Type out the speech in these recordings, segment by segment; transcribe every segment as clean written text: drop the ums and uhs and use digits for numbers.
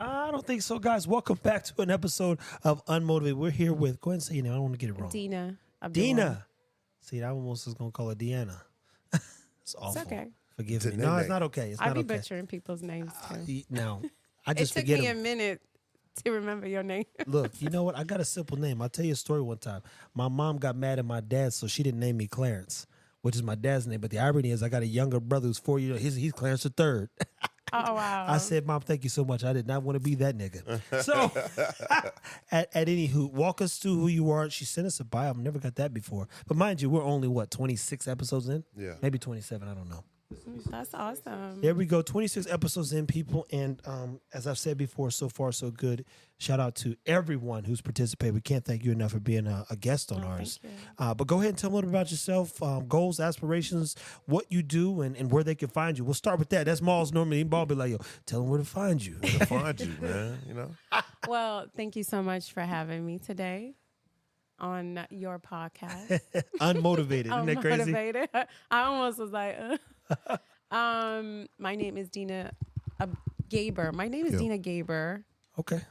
I don't think so, guys. Welcome back to an episode of Unmotivated. We're here with, go ahead and say your name. I don't want to get it wrong. Deena Abdul. Deena. See, I almost was going to call her Deanna. It's awful. It's okay. Forgive me. No, it's not okay. It's I not be okay. butchering people's names too. No, I just it took forget me them. a minute to remember your name. Look, you know what? I got a simple name. I'll tell you a story one time. My mom got mad at my dad, so she didn't name me Clarence, which is my dad's name. But the irony is I got a younger brother who's 4 years old. He's Clarence the third. Oh, wow. I said, Mom, thank you so much. I did not want to be that nigga. So, at any who, walk us through who you are. She sent us a bio. I've never got that before. But mind you, we're only, 26 episodes in? Yeah. Maybe 27. I don't know. That's awesome. There we go. 26 episodes in, people. And as I've said before, so far, so good. Shout out to everyone who's participated. We can't thank you enough for being a guest on ours. Thank you. But go ahead and tell them a little about yourself, goals, aspirations, what you do, and where they can find you. We'll start with that. That's Maul's normally. Maul be like, yo, tell them where to find you. To find you, man. You know. Well, thank you so much for having me today on your podcast. Unmotivated. Isn't that crazy? Unmotivated. I almost was like, my name is Deena Gaber. My name is Yeah. Deena Gaber. Okay.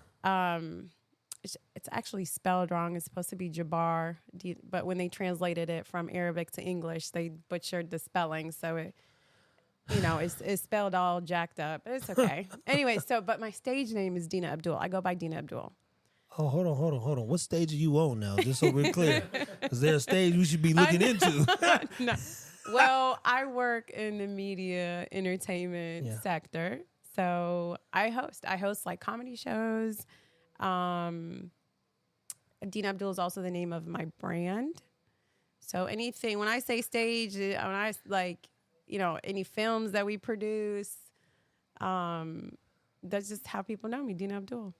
It's actually spelled wrong. It's supposed to be Jabbar, but when they translated it from Arabic to English, they butchered the spelling. So it, it's spelled all jacked up. It's okay. Anyway, but my stage name is Deena Abdul. I go by Deena Abdul. Oh, hold on. What stage are you on now? Just so we're clear. Is there a stage we should be looking into? No. Well, I work in the media entertainment sector. So I host like comedy shows. Deena Abdul is also the name of my brand. So anything, when I say stage, when I any films that we produce, that's just how people know me, Deena Abdul.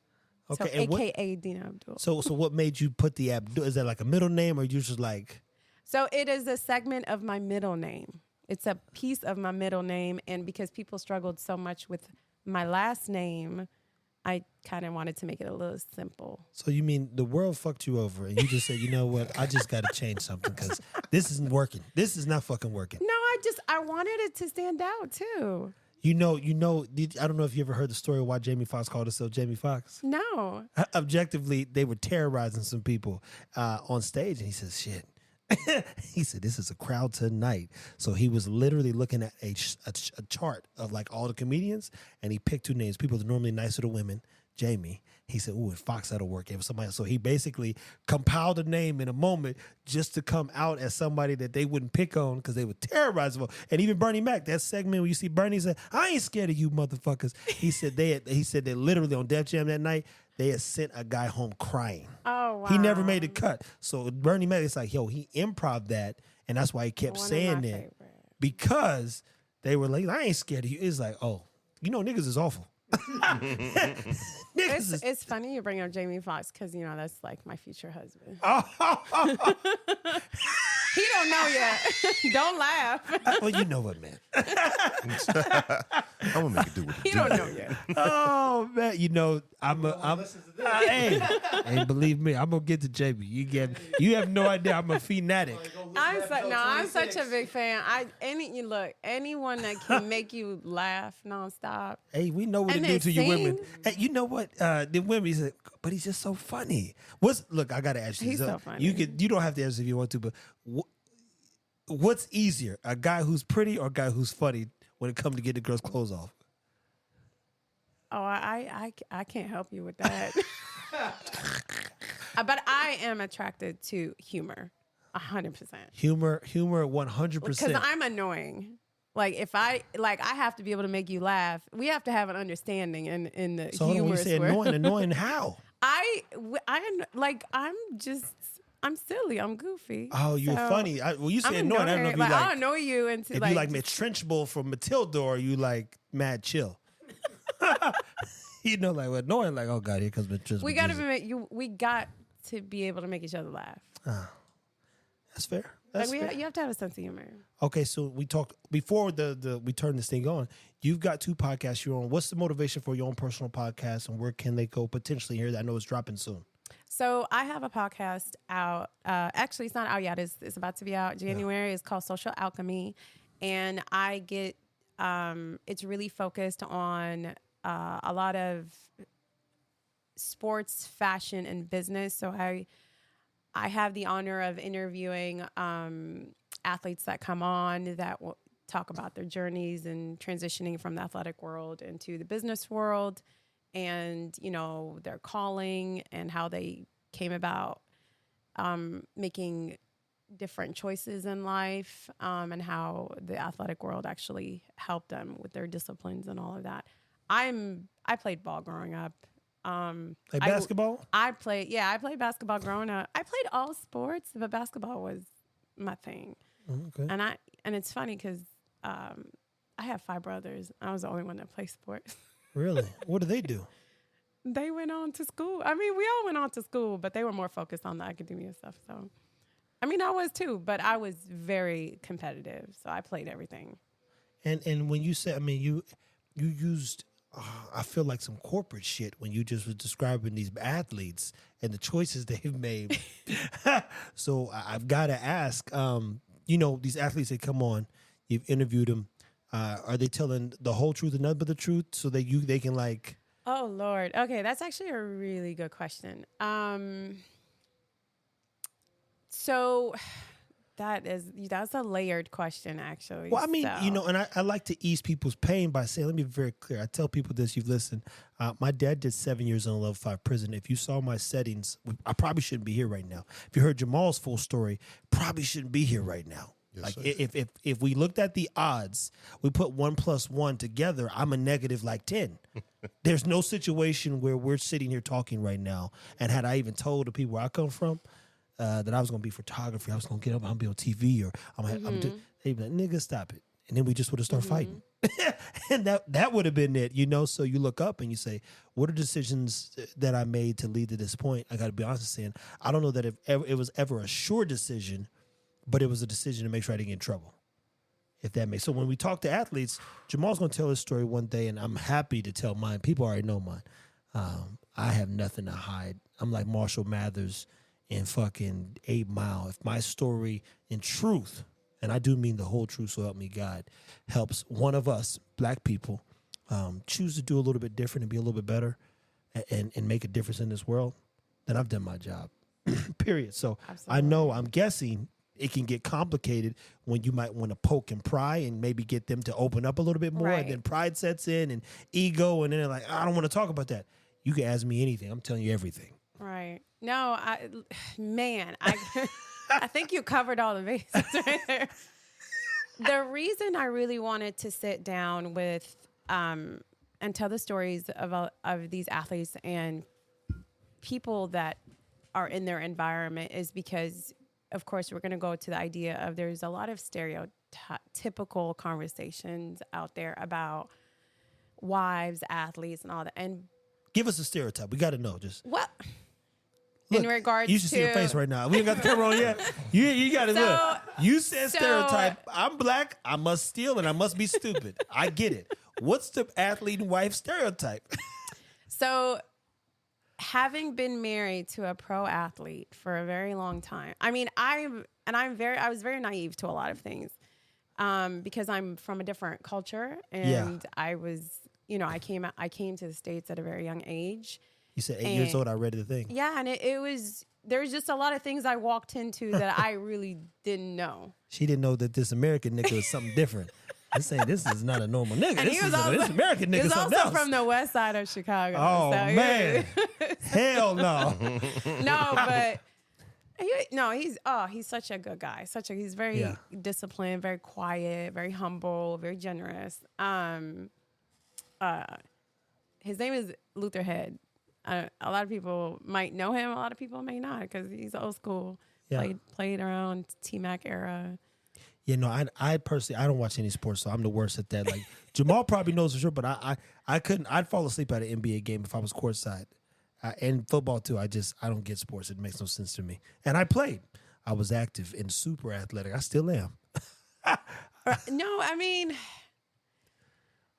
Okay. So AKA Deena Abdul. So what made you put the Abdul? Is that like a middle name or you just like? So it is a segment of my middle name. It's a piece of my middle name. And because people struggled so much with my last name, I kind of wanted to make it a little simple. So you mean the world fucked you over and you just said, you know what? I just got to change something because this isn't working. This is not fucking working. No, I wanted it to stand out too. I don't know if you ever heard the story of why Jamie Foxx called herself Jamie Foxx. No. Objectively, they were terrorizing some people on stage and he says, shit. He said, this is a crowd tonight. So he was literally looking at a chart of like all the comedians and he picked two names. People that are normally nicer to women. Jamie. He said, ooh, and Fox, that'll work. It was somebody. So he basically compiled a name in a moment just to come out as somebody that they wouldn't pick on because they would terrorize them. And even Bernie Mac, that segment where you see Bernie said, I ain't scared of you motherfuckers. He said that literally on Def Jam that night, they had sent a guy home crying. Oh, wow. He never made the cut. So Bernie Mac, it's like, yo, he improv that. And that's why he kept saying that. Because they were like, I ain't scared of you. It's like, oh, niggas is awful. It's funny you bring up Jamie Foxx because that's like my future husband. He don't know yet. Don't laugh. Well, you know what, man. I'm gonna make it do what it He do. don't know yet. Oh man, hey, believe me, I'm gonna get to Jamie. You have no idea. I'm a fanatic. I'm such a big fan. Anyone that can make you laugh nonstop. Hey, we know what And to do they to you women. sing. Hey, you know what? The women said, but he's just so funny. Look, I gotta ask you. He's so funny. You don't have to answer if you want to, but what's easier, a guy who's pretty or a guy who's funny when it comes to getting the girl's clothes off? Oh, I can't help you with that. But I am attracted to humor, 100%. Humor, 100%. Because I'm annoying. Like I have to be able to make you laugh. We have to have an understanding in the So hold on, when you humorous say world. annoying how? I'm silly. I'm goofy. Oh, you're So, funny. You say I'm annoying. I don't know if you I don't know you until if you like Mitch Trenchbull from Matilda or you like mad chill. Annoying, like, oh God, here comes Mitch Trenchbull. we got to be able to make each other laugh. That's fair. You have to have a sense of humor. Okay, so we talked before we turn this thing on. You've got two podcasts you're on. What's the motivation for your own personal podcast, and where can they go potentially hear that? I know it's dropping soon. So I have a podcast out. Actually, it's not out yet. It's about to be out January. Yeah. It's called Social Alchemy, and I get. It's really focused on a lot of sports, fashion, and business. So I have the honor of interviewing athletes that come on that will talk about their journeys and transitioning from the athletic world into the business world, and their calling and how they came about making different choices in life, and how the athletic world actually helped them with their disciplines and all of that. I played ball growing up. Like basketball? I played basketball growing up. I played all sports, but basketball was my thing. Okay. And it's funny because I have 5 brothers. I was the only one that played sports. Really? What do they do? They went on to school. I mean, we all went on to school, but they were more focused on the academia stuff. So, I mean, I was too, but I was very competitive. So I played everything. And when you say, I mean, you used, I feel like some corporate shit when you just was describing these athletes and the choices they've made. So I've got to ask, these athletes that come on, you've interviewed them. Are they telling the whole truth and nothing but the truth so that they can like? Oh Lord. Okay, that's actually a really good question. So that's a layered question, actually. Well, I mean, and I like to ease people's pain by saying, let me be very clear. I tell people this, you've listened. My dad did 7 years in a level 5 prison. If you saw my settings, I probably shouldn't be here right now. If you heard Jamal's full story, probably shouldn't be here right now. Yes, like if we looked at the odds, we put 1 + 1 together, I'm a negative like 10. There's no situation where we're sitting here talking right now. And had I even told the people where I come from, that I was going to be photography, I was going to get up, I'm going to be on TV, or they'd be like, nigga, stop it. And then we just would have started fighting. And that would have been it, So you look up and you say, what are decisions that I made to lead to this point? I got to be honest saying, I don't know that it was ever a sure decision, but it was a decision to make sure I didn't get in trouble. If that makes. So when we talk to athletes, Jamal's going to tell his story one day, and I'm happy to tell mine. People already know mine. I have nothing to hide. I'm like Marshall Mathers in fucking 8 Mile. If my story in truth, and I do mean the whole truth, so help me God, helps one of us, black people, choose to do a little bit different and be a little bit better and make a difference in this world, then I've done my job. Period. So Absolutely. I'm guessing it can get complicated when you might want to poke and pry and maybe get them to open up a little bit more. Right. And then pride sets in and ego. And then they're like, I don't want to talk about that. You can ask me anything. I'm telling you everything. Right. No, I think you covered all the bases right there. The reason I really wanted to sit down with and tell the stories of these athletes and people that are in their environment is because, of course, we're going to go to the idea of there's a lot of stereotypical conversations out there about wives, athletes, and all that. And give us a stereotype. We got to know. Just well, look, in regards you should see your face right now. We ain't got the camera on yet. You got to look. You said stereotype. I'm black. I must steal, and I must be stupid. I get it. What's the athlete and wife stereotype? So, having been married to a pro athlete for a very long time, I mean, I was very naive to a lot of things, because I'm from a different culture, and I was, I came to the States at a very young age. You said 8 years old. I read the thing. Yeah, and there's just a lot of things I walked into that I really didn't know. She didn't know that this American nigga was something different. I say this is not a normal nigga. And This American nigga is something else. He was also from the west side of Chicago. Oh, man. Hell no. No, but he's such a good guy. He's very disciplined, very quiet, very humble, very generous. His name is Luther Head. A lot of people might know him. A lot of people may not because he's old school. Yeah. Played around T-Mac era. I personally, I don't watch any sports, so I'm the worst at that. Like Jamal probably knows for sure, but I couldn't. I'd fall asleep at an NBA game if I was courtside. And football too. I don't get sports. It makes no sense to me. And I played. I was active and super athletic. I still am. No, I mean,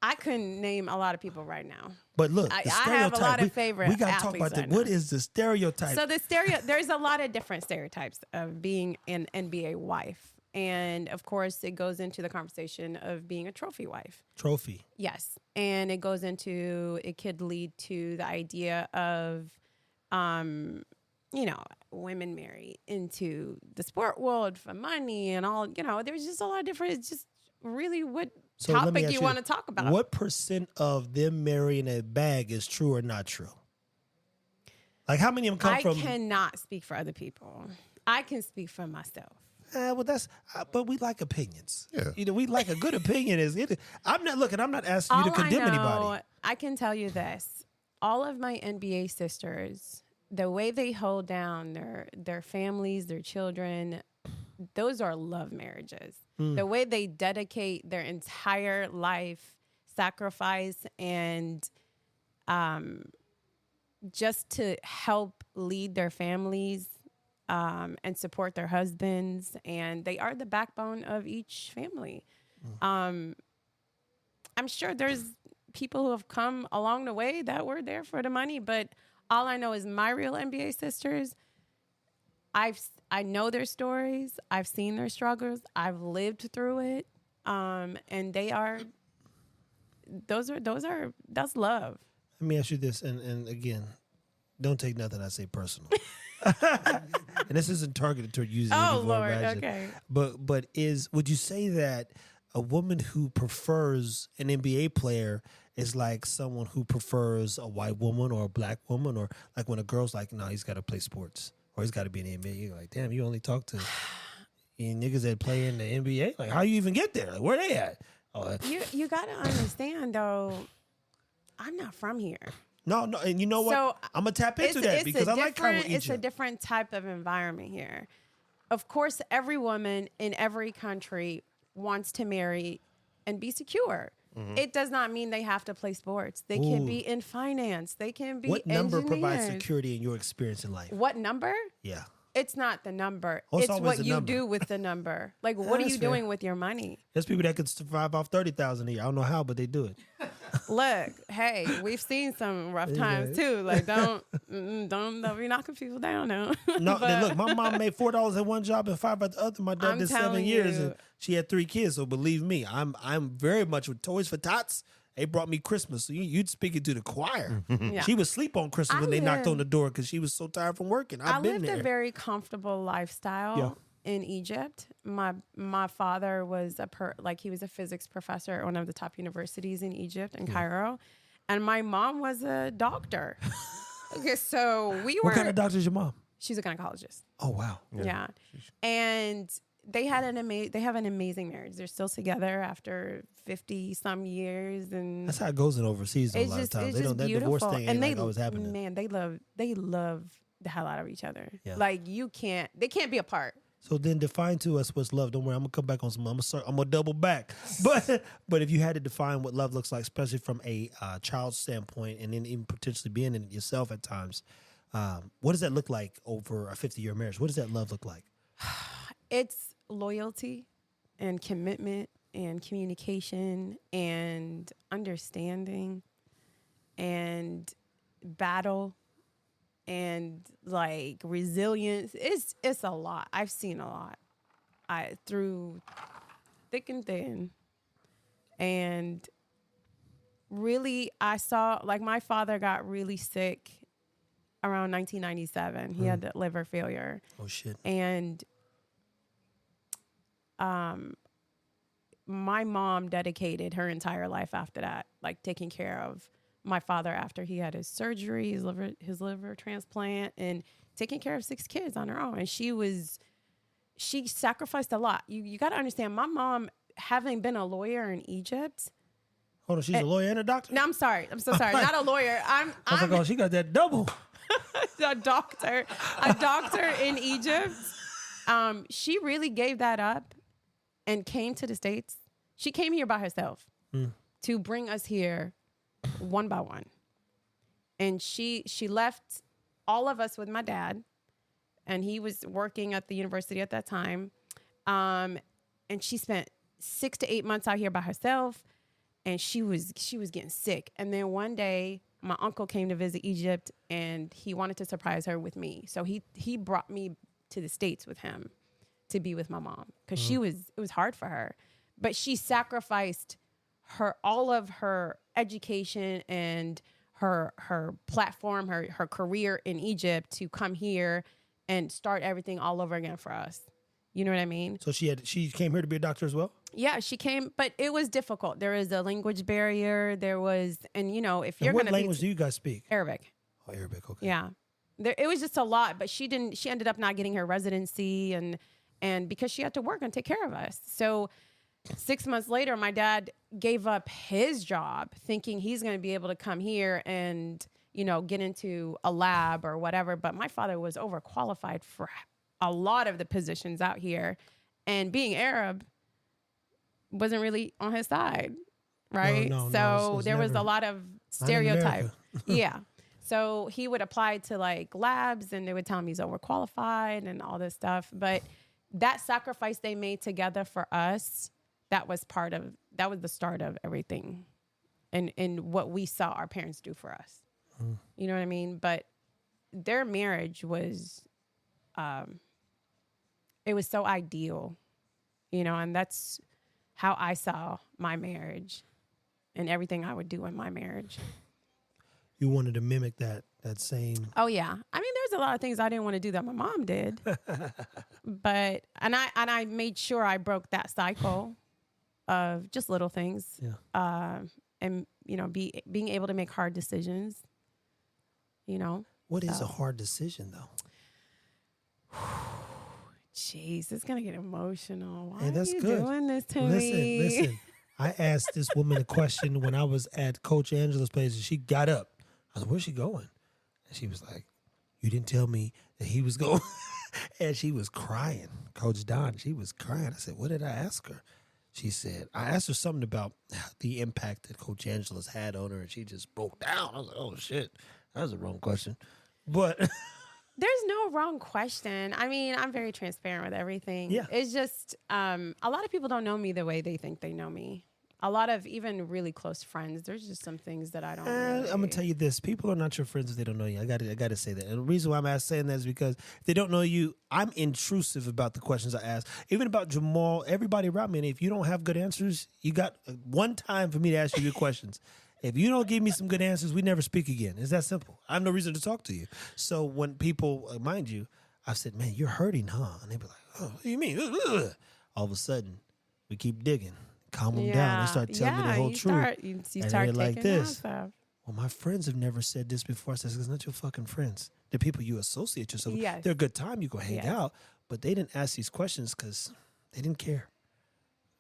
I couldn't name a lot of people right now. But look, the I stereotype. have a lot of favorite We got to talk athletes about that. right What now. is the stereotype? So there's a lot of different stereotypes of being an NBA wife. And of course, it goes into the conversation of being a trophy wife. Trophy. Yes. And it could lead to the idea of, women marry into the sport world for money and all, there's just a lot of different, it's just really what Let me topic ask you want to talk about. What % of them marrying a bag is true or not true? Like how many of them come from? I cannot speak for other people. I can speak for myself. But we like opinions. Yeah. We like a good opinion. I'm not asking you to condemn anybody. I can tell you this. All of my NBA sisters, the way they hold down their families, their children, those are love marriages. The way they dedicate their entire life, sacrifice, and just to help lead their families and support their husbands. And they are the backbone of each family. I'm sure there's people who have come along the way that were there for the money, but all I know is my real NBA sisters, I know their stories. I've seen their struggles. I've lived through it. And that's love. Let me ask you this, and again, don't take nothing I say personal. And this isn't targeted toward using any Oh, Lord, imagine. okay. But would you say that a woman who prefers an NBA player is like someone who prefers a white woman or a black woman, or like when a girl's like, no, he's got to play sports or he's got to be in the NBA. You're like, damn, you only talk to niggas that play in the NBA? Like, how you even get there? Like, where they at? Oh, You got to understand, though, I'm not from here. No, and you know what? So, I'm going to tap into that because I like Cairo, It's a Egypt. different type of environment here. Of course, every woman in every country wants to marry and be secure. It does not mean they have to play sports. They can be in finance. They can be What number engineers. provides security in your experience in life? What number? Yeah. It's not the number. Oh, it's It's always what the you number. do with the number. Like, what are That's you fair. doing with your money? There's people that could survive off 30,000 a year. I don't know how, but they do it. Look, hey, we've seen some rough times too. Like, don't be knocking people down now. No, But- look, my mom made $4 at one job and $5 at the other. My dad I'm did 7 telling years, you. and she had 3 kids. So believe me, I'm very much with Toys for Tots. They brought me Christmas, so you'd speak it to the choir. Yeah. She would sleep on Christmas I when they knocked lived- on the door because she was so tired from working. I I've been lived there. a very comfortable lifestyle in Egypt. My father was he was a physics professor at one of the top universities in Egypt in Cairo, and my mom was a doctor. Okay, so we were. What kind of doctor is your mom? She's a gynecologist. Oh, wow. Yeah. And they have an amazing marriage. They're still together after 50 some years, and That's how it goes in overseas though, a it's lot of just times. it's just That beautiful. divorce thing ain't And like always happening. man, they love the hell out of each other. Yeah. Like they can't be apart. So then define to us what's love. Don't worry, I'm gonna come back on some. I'm gonna double back. But if you had to define what love looks like, especially from a child's standpoint, and then even potentially being in it yourself at times, what does that look like over a 50-year marriage? What does that love look like? It's loyalty and commitment and communication and understanding and battle and like resilience. It's a lot. I've seen a lot. Through thick and thin. And really I saw, like, my father got really sick around 1997. He had liver failure. Oh shit. And my mom dedicated her entire life after that, like taking care of my father after he had his surgery, his liver transplant, and taking care of 6 kids on her own. And she sacrificed a lot. You got to understand, my mom, having been a lawyer in Egypt. Hold on, she's a lawyer and a doctor? No, I'm sorry. I'm so sorry. Not a lawyer. I was like, oh, she got that double. a doctor in Egypt. She really gave that up and came to the States. She came here by herself to bring us here one by one. And she left all of us with my dad, and he was working at the university at that time. And she spent 6 to 8 months out here by herself, and she was getting sick. And then one day, my uncle came to visit Egypt, and he wanted to surprise her with me. So he brought me to the States with him to be with my mom because it was hard for her. But she sacrificed all of her education and her platform, her career in Egypt to come here and start everything all over again for us. You know what I mean? So she came here to be a doctor as well? Yeah, she came, but it was difficult. There was a language barrier. There was, and you know, if you're going to what language do you guys speak? Arabic. Oh, Arabic, okay. Yeah. It was just a lot, but she ended up not getting her residency and because she had to work and take care of us. So 6 months later, my dad gave up his job thinking he's going to be able to come here and, you know, get into a lab or whatever. But my father was overqualified for a lot of the positions out here. And being Arab wasn't really on his side, right? No, there was a lot of stereotype. Yeah. So he would apply to like labs and they would tell him he's overqualified and all this stuff. But that sacrifice they made together for us, that was the start of everything and what we saw our parents do for us. You know what I mean? But their marriage was, it was so ideal, you know, and that's how I saw my marriage and everything I would do in my marriage. You wanted to mimic that same. Oh yeah. I mean, there's a lot of things I didn't want to do that my mom did, but I made sure I broke that cycle of just little things. Yeah. And you know, being able to make hard decisions. You know. What is a hard decision though? Jeez, it's gonna get emotional. Why Hey, that's are you good. doing this to Listen. me? I asked this woman a question when I was at Coach Angela's place, and she got up. I was like, "Where's she going?" And she was like, "You didn't tell me that he was going." And she was crying. Coach Don, she was crying. I said, "What did I ask her?" She said, I asked her something about the impact that Coach Angela's had on her, and she just broke down. I was like, "Oh shit, that was the wrong question." But there's no wrong question. I mean, I'm very transparent with everything. Yeah. It's just a lot of people don't know me the way they think they know me. A lot of even really close friends, there's just some things that I don't really. I'm gonna tell you this: people are not your friends if they don't know you. I got to say that. And the reason why I'm saying that is because if they don't know you, I'm intrusive about the questions I ask. Even about Jamal, everybody around me. And if you don't have good answers, you got one time for me to ask you good questions. If you don't give me some good answers, we never speak again. It's that simple. I have no reason to talk to you. So when people, mind you, I said, "Man, you're hurting, huh?" And they be like, "Oh, what do you mean?" All of a sudden, we keep digging. Calm them down. They start telling me the whole truth. You and start they're like taking this. stuff. Well, my friends have never said this before. I said, it's not your fucking friends. They're people you associate yourself with. Yes. They're a good time. You go hang Yes. out. But they didn't ask these questions because they didn't care.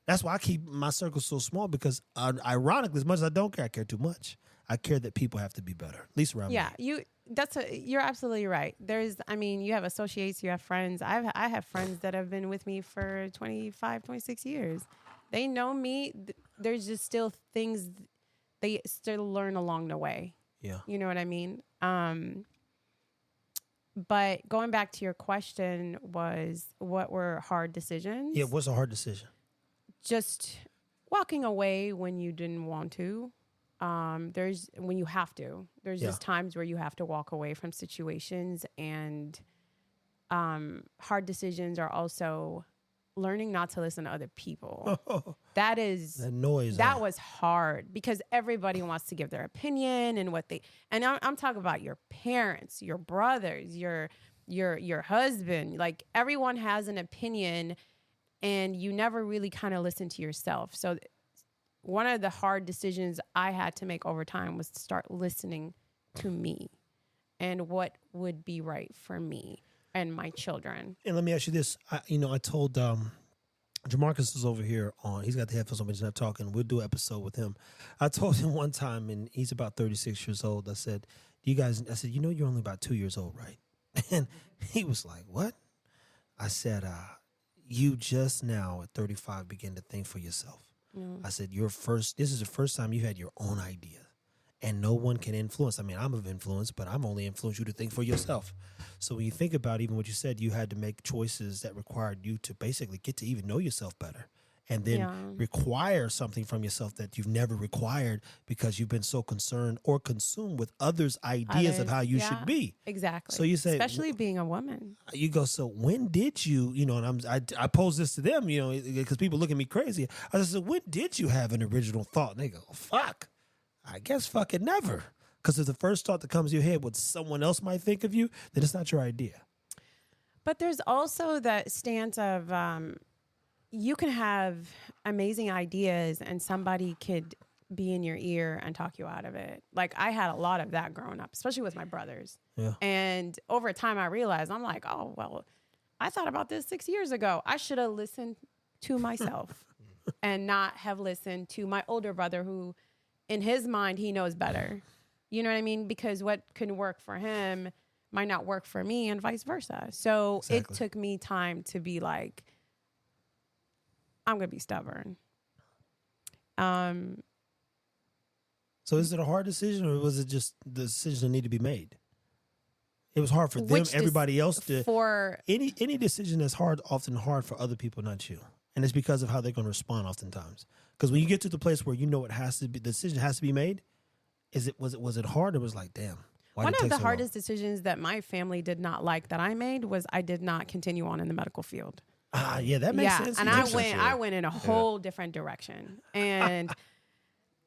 That's why I keep my circle so small because, ironically, as much as I don't care, I care too much. I care that people have to be better, at least around me. Yeah, you're absolutely right. You have associates, you have friends. I have friends that have been with me for 25, 26 years. They know me. There's just still things they still learn along the way. Yeah. You know what I mean? But going back to your question was, what were hard decisions? Yeah, what's a hard decision? Just walking away when you didn't want to. When you have to. There's just times where you have to walk away from situations, and hard decisions are also learning not to listen to other people. That noise. That was hard because everybody wants to give their opinion and I'm talking about your parents, your brothers, your husband. Like everyone has an opinion, and you never really kind of listen to yourself. So one of the hard decisions I had to make over time was to start listening to me and what would be right for me and my children. And let me ask you this. I told Jamarcus is over here he's got the headphones on, but he's not talking. We'll do an episode with him. I told him one time, and he's about 36 years old. I said, you're only about 2 years old, right? And he was like, what? I said, you just now at 35 begin to think for yourself. I said, this is the first time you had your own idea. And no one can influence. I mean, I'm of influence, but I'm only influenced you to think for yourself. So when you think about even what you said, you had to make choices that required you to basically get to even know yourself better. and then Yeah. require something from yourself that you've never required because you've been so concerned or consumed with others' ideas of Others, how you yeah, should be. Exactly. So you say, especially being a woman. you go, so when did you, and I pose this to them, because people look at me crazy. I said, when did you have an original thought? And they go, fuck, I guess fucking never. Because if the first thought that comes to your head, what someone else might think of you, then it's not your idea. But there's also that stance of you can have amazing ideas and somebody could be in your ear and talk you out of it. Like I had a lot of that growing up, especially with my brothers. Yeah. And over time I realized, I'm like, oh, well, I thought about this 6 years ago. I should have listened to myself and not have listened to my older brother who in his mind, he knows better. You know what I mean? Because what can work for him might not work for me and vice versa. So Exactly. it took me time to be like, I'm going to be stubborn. So is it a hard decision, or was it just the decision that needed to be made? It was hard for them, Which everybody else to. For Any decision that's hard, often hard for other people, not you. And it's because of how they're going to respond oftentimes. Because when you get to the place where you know it has to be, the decision has to be made, was it hard? It was like, damn. Why one did it of take the so hardest decisions that my family did not like that I made was I did not continue on in the medical field. long? Yeah, that makes Yeah, sense. and Yeah. I went in a whole different direction. And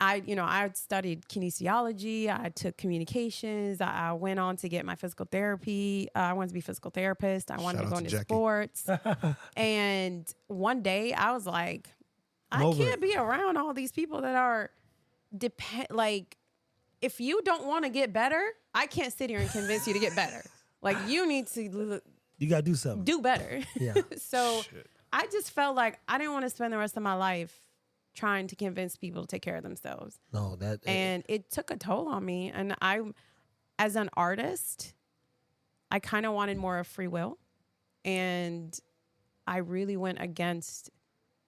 I studied kinesiology. I took communications. I went on to get my physical therapy. I wanted to be a physical therapist. I wanted Shout to go out to into Jackie. sports. And one day I was like, I over can't it. be around all these people that are like, if you don't want to get better, I can't sit here and convince you to get better. Like you need to You got to do something. do better. Yeah. So I just felt like I didn't want to spend the rest of my life trying to convince people to take care of themselves. No, that. And it took a toll on me. And I, as an artist, I kind of wanted more of free will. And I really went against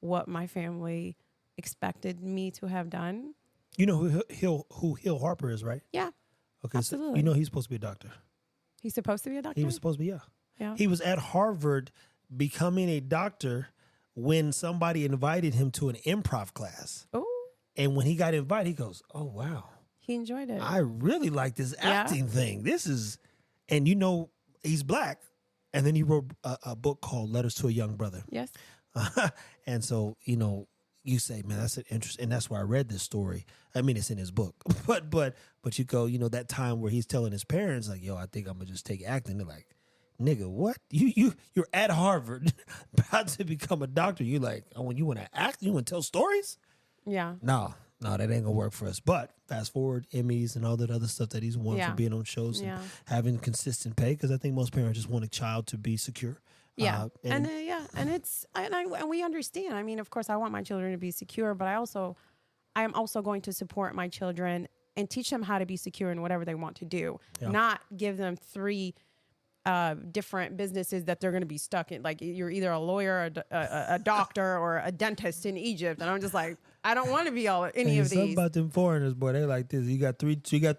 what my family expected me to have done. you know who Hill Harper is, right? Yeah, Okay, absolutely. so you know he's supposed to be a doctor. He's supposed to be a doctor. He was supposed to be, yeah. Yeah. He was at Harvard becoming a doctor when somebody invited him to an improv class. Oh, And when he got invited, he goes, oh, wow. he enjoyed it. I really like this acting thing. This is, and he's black. And then he wrote a book called Letters to a Young Brother. Yes. And so, you say, man, that's an interest. And that's why I read this story. I mean, it's in his book. But you go, that time where he's telling his parents, like, yo, I think I'm going to just take acting. They're like, nigga, what? You're at Harvard about to become a doctor. You're like, oh, you want to act? You want to tell stories? Yeah. No, that ain't gonna work for us. But fast forward, Emmys and all that other stuff that he's won Yeah. for being on shows Yeah. and having consistent pay. Because I think most parents just want a child to be secure. Yeah. And we understand. I mean, of course, I want my children to be secure, but I am also going to support my children and teach them how to be secure in whatever they want to do. Yeah. Not give them three different businesses that they're going to be stuck in. Like you're either a lawyer, a doctor, or a dentist in Egypt. And I'm just like, I don't want to be any of Something these. about them foreigners, boy, they like this. You got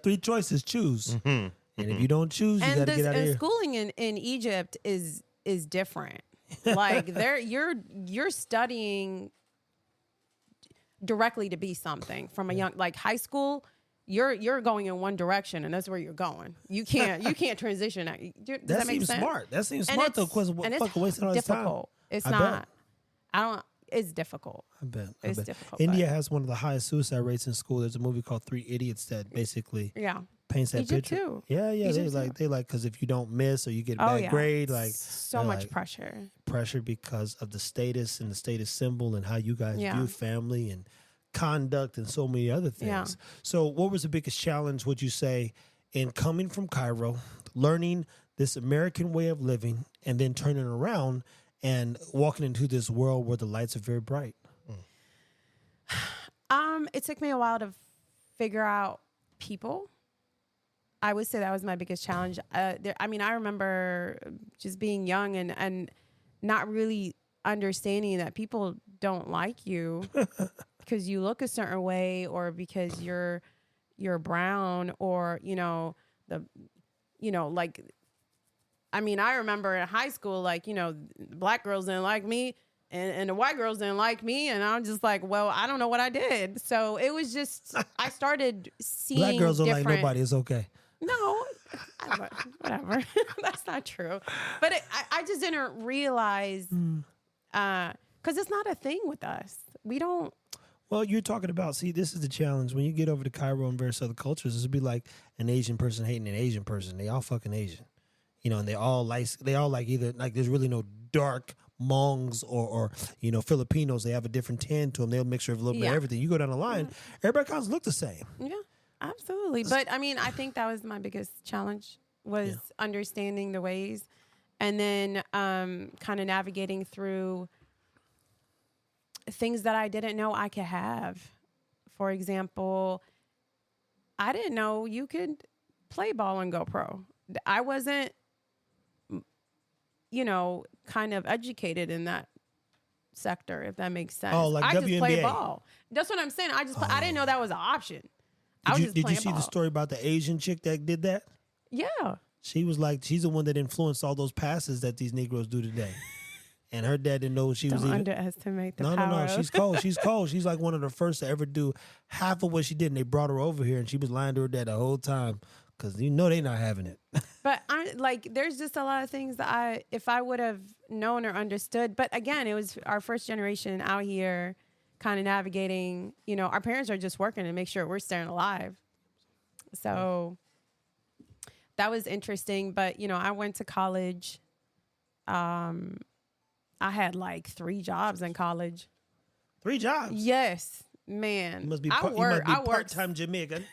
three choices. Choose. And if you don't choose, you got to get out of here. Schooling in Egypt is different. Like you're studying directly to be something from a young, like high school. You're going in one direction, and that's where you're going. You can't transition. Does that make seems sense? smart. That seems And smart though. it's- Because and it's fucking wasting all this time. difficult. It's I not. bet. I don't. It's difficult. I bet. It's bet. difficult, India but- has one of the highest suicide rates in school. There's a movie called Three Idiots that basically Yeah. paints that Egypt picture. too. Yeah. Egypt They like because if you don't miss or you get a Oh bad yeah. grade, like so they're much like, pressure. pressure because of the status and the status symbol and how you guys Yeah. view family and conduct and so many other things. Yeah. So what was the biggest challenge, would you say, in coming from Cairo, learning this American way of living, and then turning around and walking into this world where the lights are very bright? It took me a while to figure out people. I would say that was my biggest challenge. I remember just being young and not really understanding that people don't like you because you look a certain way or because you're brown or, I remember in high school, black girls didn't like me. and the white girls didn't like me, and I'm just like, well, I don't know what I did. So it was just, I started seeing Black girls don't like different. nobody. It's okay. No, whatever. That's not true. But I just didn't realize, because it's not a thing with us. We don't. Well, you're talking about, see, this is the challenge. When you get over to Cairo and various other cultures, this would be like an Asian person hating an Asian person. They all fucking Asian. You know, and they all like either, like, there's really no dark Hmongs or Filipinos. They have a different tan to them. They'll mix with a little bit of everything. You go down the line, everybody kind of look the same. Yeah, absolutely. But I mean, I think that was my biggest challenge, was understanding the ways, and then kind of navigating through things that I didn't know I could have. For example, I didn't know you could play ball and go pro. I wasn't, kind of educated in that sector, if that makes sense. Oh, like I WNBA. just played ball. That's what I'm saying. I didn't know that was an option. Did you see the story about the Asian chick that did that? Yeah. She was like, she's the one that influenced all those passes that these Negroes do today. And her dad didn't know she was even. Underestimate the No. power. She's cold. She's cold. She's like one of the first to ever do half of what she did. And they brought her over here, and she was lying to her dad the whole time because they not having it. But I'm like, there's just a lot of things that if I would have known or understood. But again, it was our first generation out here, kind of navigating. Our parents are just working to make sure we're staying alive. So that was interesting. But I went to college. I had like 3 jobs in college. 3 jobs? Yes, man. You must be I worked part-time Jamaican.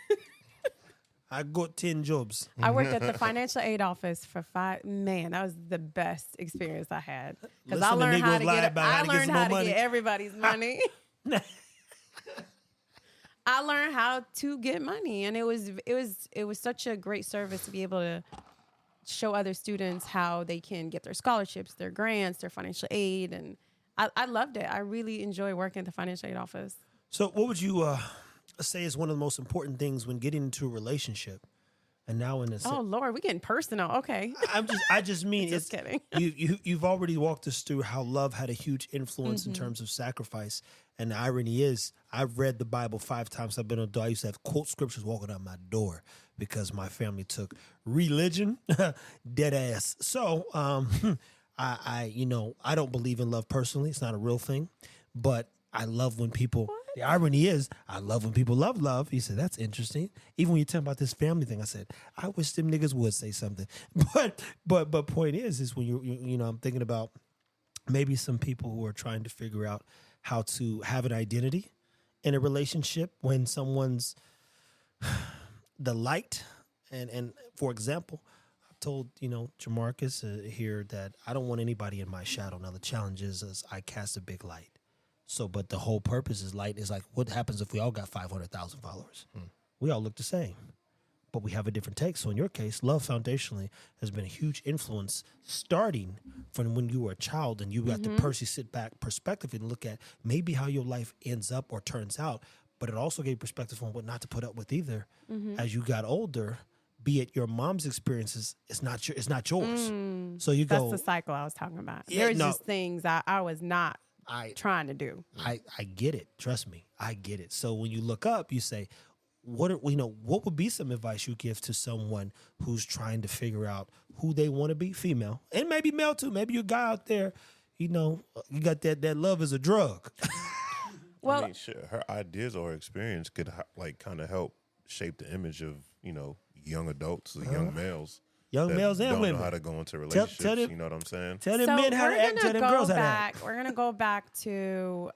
I got 10 jobs. I worked at the financial aid office for 5. Man, that was the best experience I had, because I learned how to get everybody's money. I learned how to get money, and it was such a great service to be able to show other students how they can get their scholarships, their grants, their financial aid. And I loved it. I really enjoy working at the financial aid office. So what would you say is one of the most important things when getting into a relationship? And now in this, oh Lord, we getting personal. Okay, I just mean just kidding. You've already walked us through how love had a huge influence in terms of sacrifice. And the irony is, I've read the Bible 5 times. I've been an adult. I used to have quote scriptures walking out my door because my family took religion dead ass. So I don't believe in love personally. It's not a real thing, but I love when people. What? The irony is, I love when people love. He said, that's interesting. Even when you tell about this family thing, I said, I wish them niggas would say something. But point is when I'm thinking about maybe some people who are trying to figure out how to have an identity in a relationship when someone's the light. And for example, I've told, Jamarcus here that I don't want anybody in my shadow. Now the challenge is I cast a big light. So, but the whole purpose is light is like, what happens if we all got 500,000 followers? We all look the same, but we have a different take. So in your case, love foundationally has been a huge influence starting from when you were a child and you got to sit back perspective and look at maybe how your life ends up or turns out. But it also gave perspective on what not to put up with either. As you got older, be it your mom's experiences, it's not yours. So you go. That's the cycle I was talking about. Yeah, There's just things I was not trying to do. I get it. Trust me, I get it. So when you look up, you say, what would be some advice you give to someone who's trying to figure out who they want to be, female and maybe male too? Maybe you're a guy out there, you got that love is a drug. Well, I mean, sure, her ideas or experience could kind of help shape the image of young adults, young males. Young males and don't women know how to go into relationships. Tell them, you know what I'm saying? Tell them men how to act. Tell them girls how to act. We're gonna go back to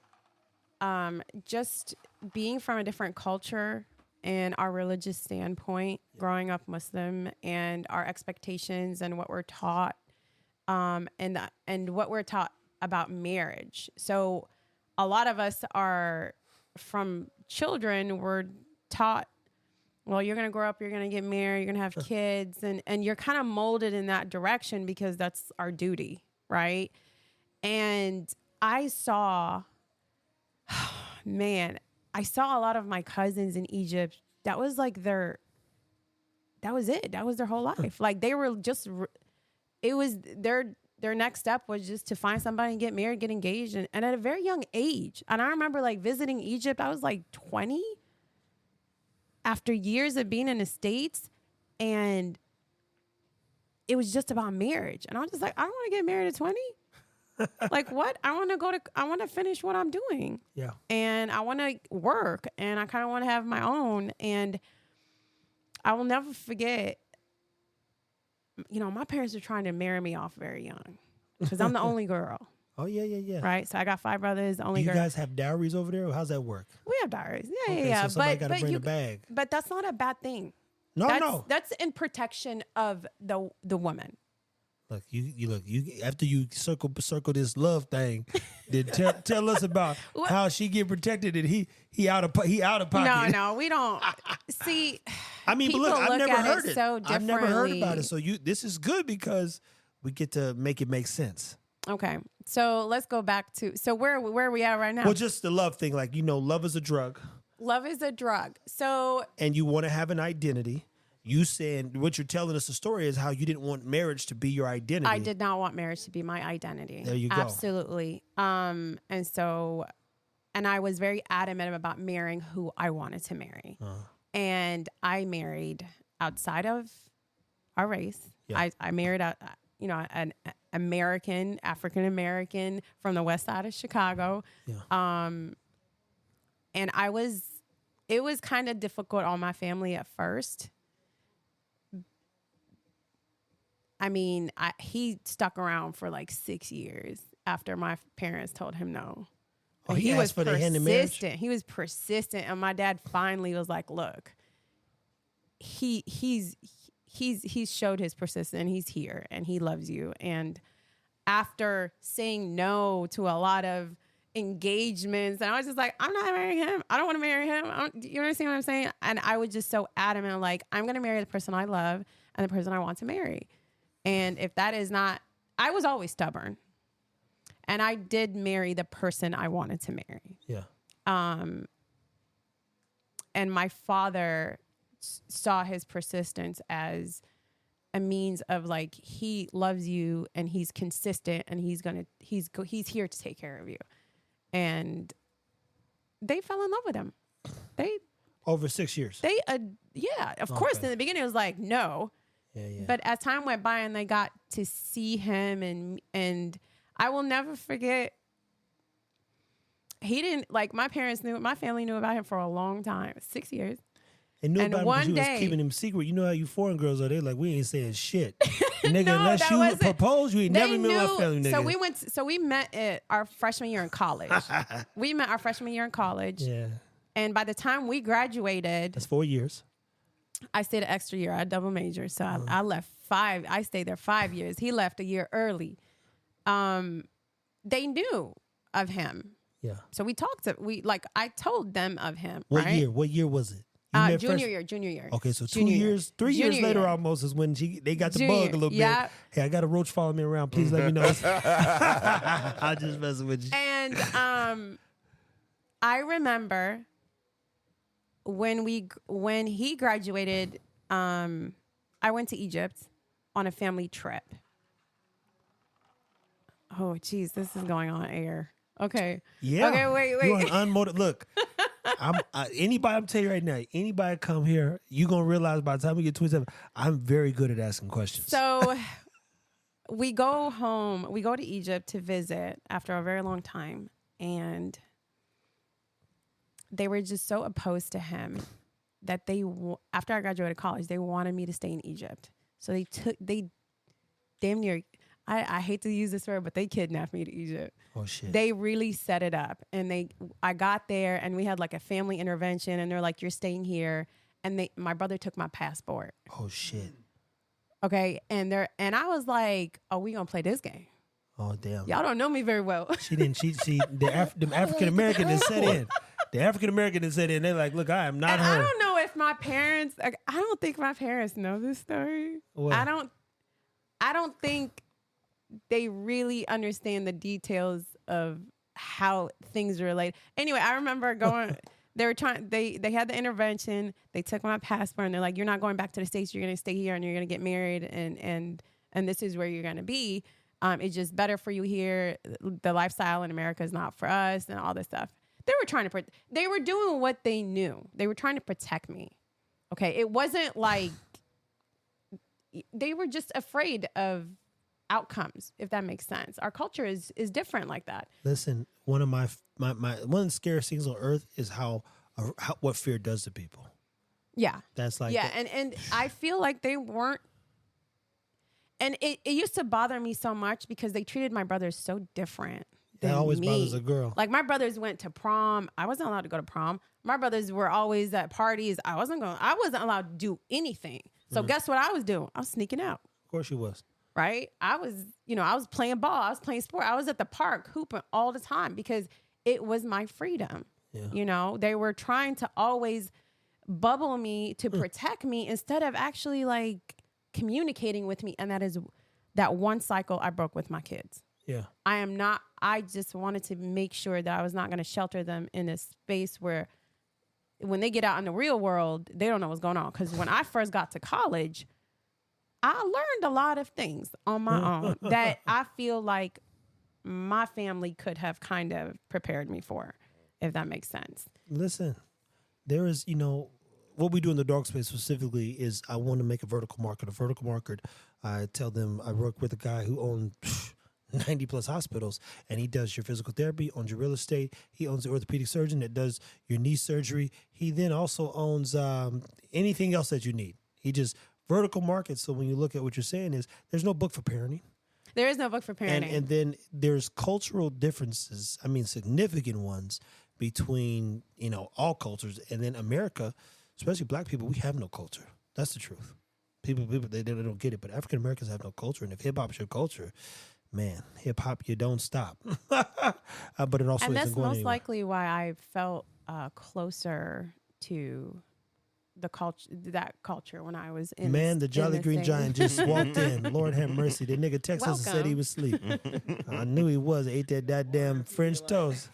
just being from a different culture and our religious standpoint, growing up Muslim, and our expectations and what we're taught, and what we're taught about marriage. So a lot of us are from children. We're taught, well, you're going to grow up, you're going to get married, you're going to have kids, and you're kind of molded in that direction because that's our duty, right? And I saw a lot of my cousins in Egypt. That was like that was it. That was their whole life. Like they were just, it was their next step was just to find somebody and get married, get engaged, and at a very young age. And I remember like visiting Egypt. I was like 20 after years of being in the States, and it was just about marriage. And I was just like, I don't want to get married at 20. Like what? I want to finish what I'm doing. Yeah. And I want to work, and I kind of want to have my own. And I will never forget, my parents were trying to marry me off very young because I'm the only girl. Oh, yeah. Right? So I got 5 brothers, the only Do you girl. guys have dowries over there? Or how's that work? We have dowries. Yeah, Okay, yeah. So somebody got to bring the bag. But that's not a bad thing. No. That's in protection of the woman. Look, you after you circle this love thing, then tell us about how she get protected and he out of pocket. No, we don't. See, I mean, but look, I've never heard it. So I've never heard differently. about it. So this is good because we get to make it make sense. Okay, so let's go back to where are we at right now? Well, just the love thing, like love is a drug. Love is a drug. So and you want to have an identity. You saying what you're telling us the story is how you didn't want marriage to be your identity. I did not want marriage to be my identity. There you go. Absolutely. And I was very adamant about marrying who I wanted to marry. And I married outside of our race. Yeah. I married an American, African American from the west side of Chicago. Yeah. And it was kind of difficult on my family at first. I mean, he stuck around for like 6 years after my parents told him no. Oh, he was for the hand in marriage? He was persistent, and my dad finally was like, "Look, he's showed his persistence, and he's here, and he loves you." And after saying no to a lot of engagements, and I was just like, "I'm not marrying him. I don't want to marry him." You understand what I'm saying? And I was just so adamant, like, I'm going to marry the person I love and the person I want to marry. And if that is not, I was always stubborn. And I did marry the person I wanted to marry. Yeah. And my father saw his persistence as a means of like, he loves you and he's consistent and he's here to take care of you. And they fell in love with him. Over 6 years. Of course, in the beginning it was like, no. Yeah. But as time went by and they got to see him and I will never forget, he didn't, like, my family knew about him for a long time, 6 years. And knew about him because you was day, keeping him secret. You know how you foreign girls are. They like, we ain't saying shit. Nigga, No, unless that you wasn't- propose, you ain't never met my family, nigga. So we met at our freshman year in college. We met our freshman year in college. Yeah. And by the time we graduated, That's 4 years. I stayed an extra year. I double majored. So I left 5. I stayed there 5 years. He left a year early. They knew of him. Yeah. So I told them of him. What right? year? What year was it? You met Junior year. Okay, so Junior 2 year. years, 3 years Junior later year. almost is when they got the Junior, bug a little yeah. bit. Hey, I got a roach following me around. Please let me know. I'm just messing with you. And I remember when he graduated, I went to Egypt on a family trip. Oh, geez, this is going on air. Okay. Yeah. Okay, wait. You're an unmotivated. Look, anybody, I'm telling you right now, anybody come here, you're going to realize by the time we get 27, I'm very good at asking questions. So we go home. We go to Egypt to visit after a very long time. And they were just so opposed to him that after I graduated college, they wanted me to stay in Egypt. So they damn near, I hate to use this word, but they kidnapped me to Egypt. Oh, shit. They really set it up. And I got there and we had like a family intervention and they're like, you're staying here. And my brother took my passport. Oh, shit. Okay. And I was like, oh, we gonna play this game. Oh, damn. Y'all don't know me very well. The African American that set in. The African American that set in. They're like, look, I am not and her. I don't know if my parents, I don't think my parents know this story. What? I don't think they really understand the details of how things relate. Anyway, I remember going, they had the intervention. They took my passport and they're like, you're not going back to the States. You're going to stay here and you're going to get married. And this is where you're going to be. It's just better for you here. The lifestyle in America is not for us, and all this stuff. They were trying to. They were doing what they knew. They were trying to protect me. Okay, it wasn't like they were just afraid of outcomes, if that makes sense. Our culture is different like that. Listen, one of my one of the scariest things on earth is how what fear does to people. Yeah, that's like and I feel like they weren't. And it used to bother me so much because they treated my brothers so different. That always me. bothers a girl. Like my brothers went to prom. I wasn't allowed to go to prom. My brothers were always at parties. I wasn't allowed to do anything. So guess what I was doing? I was sneaking out. Of course you was. Right? I was playing ball. I was playing sport. I was at the park hooping all the time because it was my freedom. Yeah. They were trying to always bubble me to protect me instead of actually like communicating with me. And that one cycle I broke with my kids. Yeah. I just wanted to make sure that I was not going to shelter them in a space where when they get out in the real world, they don't know what's going on. Because when I first got to college, I learned a lot of things on my own that I feel like my family could have kind of prepared me for, if that makes sense. Listen, there is, what we do in the dog space specifically is I want to make a vertical market. A vertical market, I tell them I work with a guy who owns 90 plus hospitals, and he does your physical therapy, owns your real estate. He owns the orthopedic surgeon that does your knee surgery. He then also owns anything else that you need. He just vertical market. So when you look at what you're saying is there's no book for parenting. There is no book for parenting. And then there's cultural differences. I mean, significant ones between, all cultures. And then America, especially black people, we have no culture. That's the truth. People, they don't get it. But African Americans have no culture. And if hip hop is your culture, man, hip hop, you don't stop. But it also and that's isn't going most anywhere. likely why I felt closer to that culture when I was in. Man, the Jolly Green Giant just walked in. Lord have mercy. The nigga texted us and said he was asleep. I knew he was. Ate that goddamn French toast.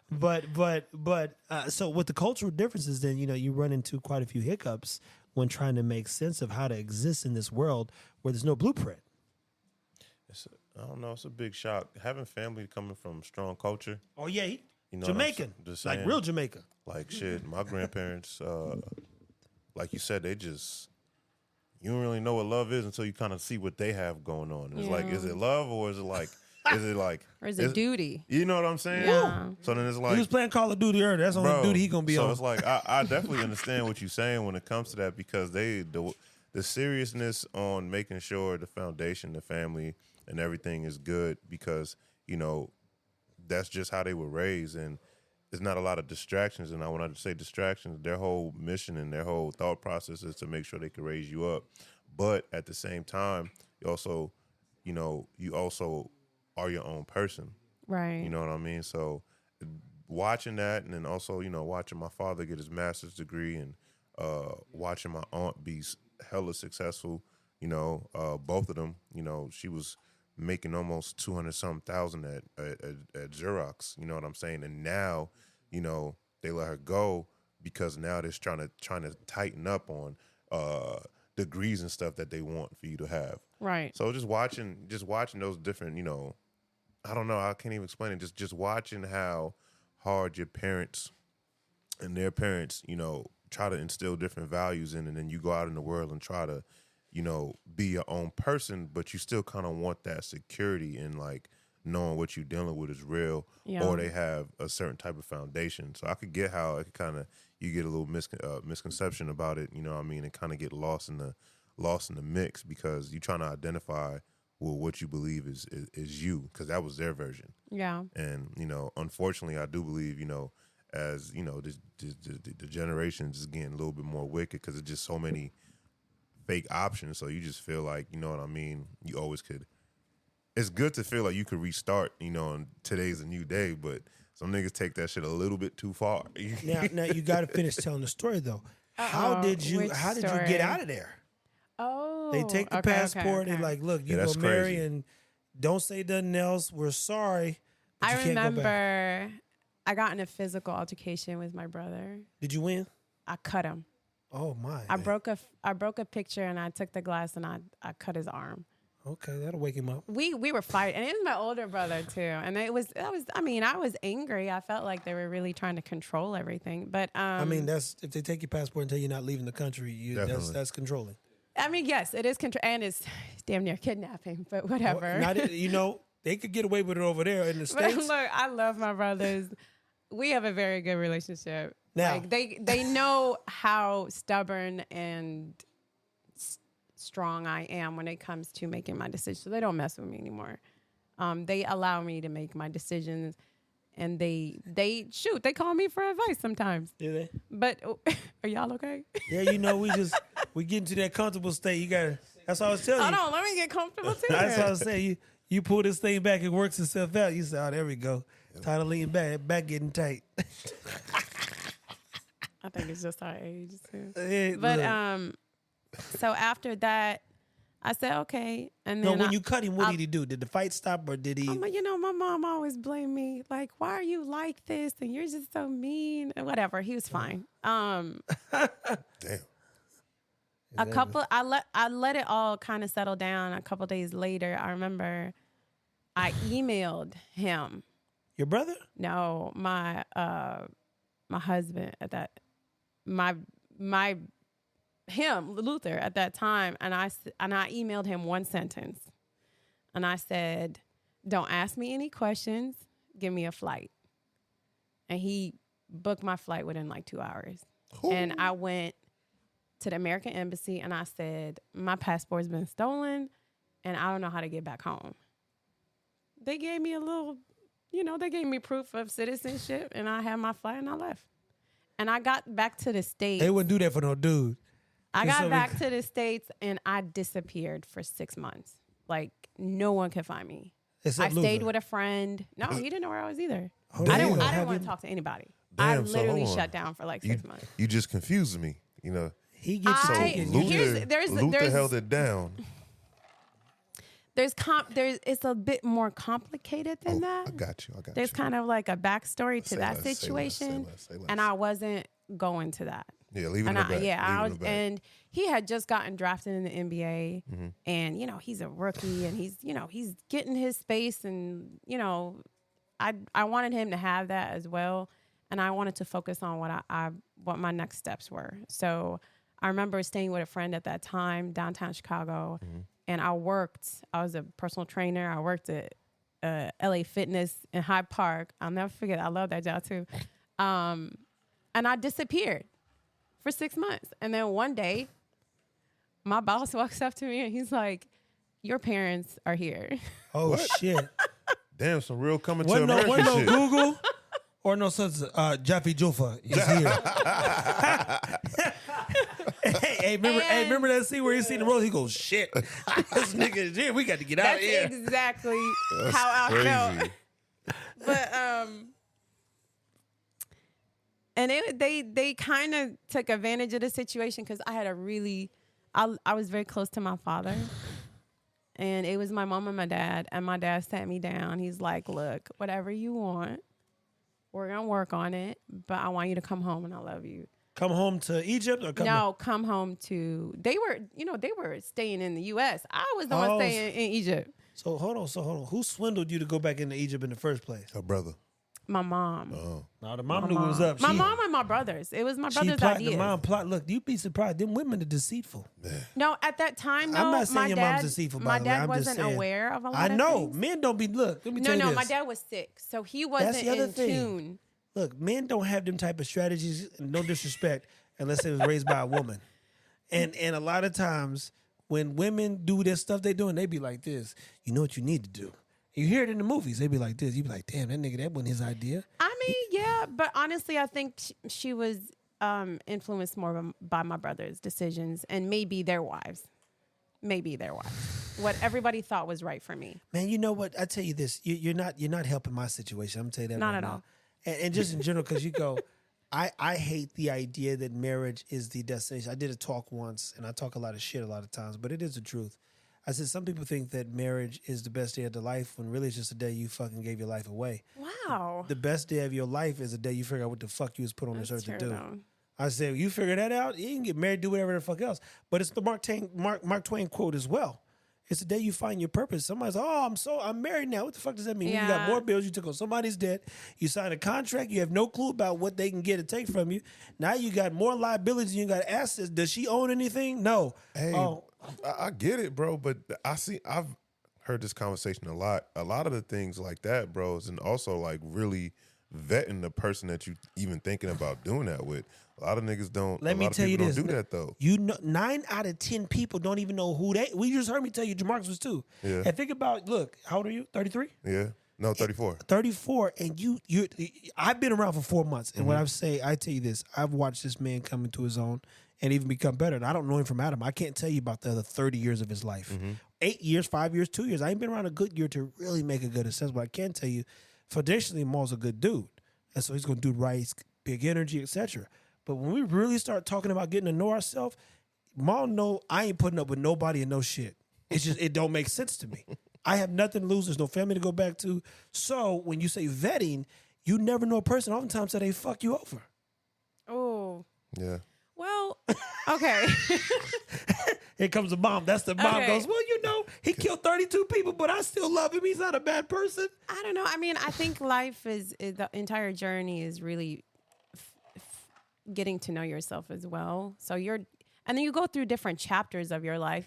but so with the cultural differences, then you run into quite a few hiccups when trying to make sense of how to exist in this world where there's no blueprint. I don't know. It's a big shock having family coming from strong culture. Oh yeah, You know Jamaican, just like saying, real Jamaican. Like shit, my grandparents, like you said, you don't really know what love is until you kind of see what they have going on. It's like, is it love or is it like, or is it duty? You know what I'm saying? Yeah. So then it's like, He was playing Call of Duty earlier. That's the only duty he gonna be so on. it's like, I definitely understand what you're saying when it comes to that because the seriousness on making sure the foundation, the family, and everything is good because that's just how they were raised and. There's not a lot of distractions, and when I say distractions, their whole mission and their whole thought process is to make sure they can raise you up. But at the same time, you also are your own person. Right. You know what I mean? So watching that, and then also, watching my father get his master's degree and watching my aunt be hella successful, both of them, she was making almost 200-something thousand at Xerox, you know what I'm saying? And now, they let her go because now they're trying to tighten up on degrees and stuff that they want for you to have. Right. So just watching those different, I don't know, I can't even explain it. Just watching how hard your parents and their parents, try to instill different values in, and then you go out in the world and try to be your own person, but you still kind of want that security and like knowing what you're dealing with is real, or they have a certain type of foundation. So I could get how it kind of you get a little misconception about it, you know what I mean, and kind of get lost in the mix because you're trying to identify what you believe is you, because that was their version. Yeah. And unfortunately, I do believe as the generations is getting a little bit more wicked because it's just so many fake options, so you just feel like, you know what I mean, you always could. It's good to feel like you could restart, and today's a new day, but some niggas take that shit a little bit too far. Now you got to finish telling the story though. How did you get out of there? Oh, they take the passport and like, look, you go marry crazy. and don't say nothing else. We're sorry. But I remember I got in a physical altercation with my brother. Did you win? I cut him. Oh my! I broke a picture, and I took the glass and I cut his arm. Okay, that'll wake him up. We were fighting, and it was my older brother too. And I was angry. I felt like they were really trying to control everything. But I mean, that's if they take your passport and tell you're not leaving the country, that's controlling. I mean, yes, it is and it's damn near kidnapping, but whatever. They could get away with it over there in the States. But look, I love my brothers. We have a very good relationship. Now, like they know how stubborn and strong I am when it comes to making my decisions. So they don't mess with me anymore. They allow me to make my decisions, and they call me for advice sometimes. Do they? But are y'all okay? Yeah, we get into that comfortable state. That's what I was telling you. Hold on, let me get comfortable too. That's what I was saying. You pull this thing back, it works itself out. You say, oh, there we go. Time to lean back getting tight. I think it's just our age too. But so after that, I said okay, and then when you cut him, what did he do? Did the fight stop, or did he? My mom always blamed me. Like, why are you like this? And you're just so mean, and whatever. He was fine. Damn. I let it all kind of settle down. A couple days later, I remember I emailed him. Your brother? No, my husband at that. Him, Luther, at that time, and I emailed him one sentence, and I said, "Don't ask me any questions. Give me a flight." And he booked my flight within like 2 hours. Ooh. And I went to the American Embassy, and I said, "My passport's been stolen, and I don't know how to get back home." They gave me they gave me proof of citizenship, and I had my flight, and I left. And I got back to the States. They wouldn't do that for no dude. I got back to the States, and I disappeared for 6 months. Like, no one could find me. I stayed with a friend. No, he didn't know where I was either. I didn't want to talk to anybody. I literally shut down for like 6 months. You just confused me. He gets Luther held it down. It's a bit more complicated than that. I got you. There's kind of like a backstory to that situation, and I wasn't going to that. Yeah, leave it in the back. Yeah, and he had just gotten drafted in the NBA, mm-hmm. and he's a rookie, and he's getting his space, and I wanted him to have that as well, and I wanted to focus on what my next steps were. So I remember staying with a friend at that time, downtown Chicago, mm-hmm. and I was a personal trainer. I worked at LA Fitness in Hyde Park. I'll never forget. I love that job too. And I disappeared for 6 months. And then one day, my boss walks up to me and he's like, "Your parents are here." Oh, shit. Damn, some real coming to America shit. No Google or no such Jaffe Joffa is here. Hey, remember that scene where he seen the rose? He goes, "Shit, this nigga is here. We got to get out of here." That's exactly how I felt. But and they kind of took advantage of the situation because I had I was very close to my father, and it was my mom and my dad. And my dad sat me down. He's like, "Look, whatever you want, we're gonna work on it. But I want you to come home, and I love you." Come home to Egypt or come home to. They were staying in the U.S. I was the one staying in Egypt. So hold on. Who swindled you to go back into Egypt in the first place? Her brother. My mom. Oh. No, the mom knew what was up. My mom and my brothers. It was my brother's idea. The mom plot. Look, you'd be surprised. Them women are deceitful. No, at that time, no. I'm not saying your mom's deceitful, by the way. My dad wasn't aware of a lot of things. I know. Men don't be, look, let me tell you this. No, my dad was sick. So he wasn't in tune. Look, men don't have them type of strategies, no disrespect, unless they was raised by a woman. And a lot of times, when women do this stuff they doing, they be like this. You know what you need to do. You hear it in the movies. They be like this. You be like, damn, that nigga, that wasn't his idea. I mean, yeah, but honestly, I think she was influenced more by my brother's decisions and maybe their wives. What everybody thought was right for me. Man, you know what? I tell you this. You're not helping my situation. I'm gonna tell you that not right at now. all. And just in general, because you go, I hate the idea that marriage is the destination. I did a talk once, and I talk a lot of shit a lot of times, but it is the truth. I said, some people think that marriage is the best day of their life when really it's just a day you fucking gave your life away. Wow. The best day of your life is a day you figure out what the fuck you was put on this earth to do. I said, you figure that out, you can get married, do whatever the fuck else. But it's the Mark Twain quote as well. It's the day you find your purpose. Somebody's, I'm married now. What the fuck does that mean? Yeah. You got more bills. You took on somebody's debt. You signed a contract. You have no clue about what they can get or take from you. Now you got more liabilities. You got assets. Does she own anything? No. Hey, I get it, bro. But I've heard this conversation a lot. A lot of the things like that, bros, and also like really vetting the person that you even thinking about doing that with. A lot of niggas don't. Let me tell you this. Don't do that though. 9 out of 10 people don't even know who they. We just heard me tell you, Jamarcus was too. Yeah. And think about, look, how old are you? 33. Yeah. No, 34. 34, and you. I've been around for 4 months, and what I tell you this: I've watched this man come into his own and even become better. And I don't know him from Adam. I can't tell you about the other 30 years of his life. 8 years, 5 years, 2 years. I ain't been around a good year to really make a good assessment. But I can tell you, foundationally, Maul's a good dude, and so he's gonna do right, he's big energy, etc. But when we really start talking about getting to know ourselves, Maul know I ain't putting up with nobody and no shit. It's just it don't make sense to me. I have nothing to lose. There's no family to go back to. So when you say vetting, you never know a person. Oftentimes that they fuck you over. Oh. Yeah. Well, okay. Here comes the bomb. That's the bomb. Okay. Goes, well, he killed 32 people, but I still love him. He's not a bad person. I don't know. I mean, I think life is the entire journey is really getting to know yourself as well. So and then you go through different chapters of your life.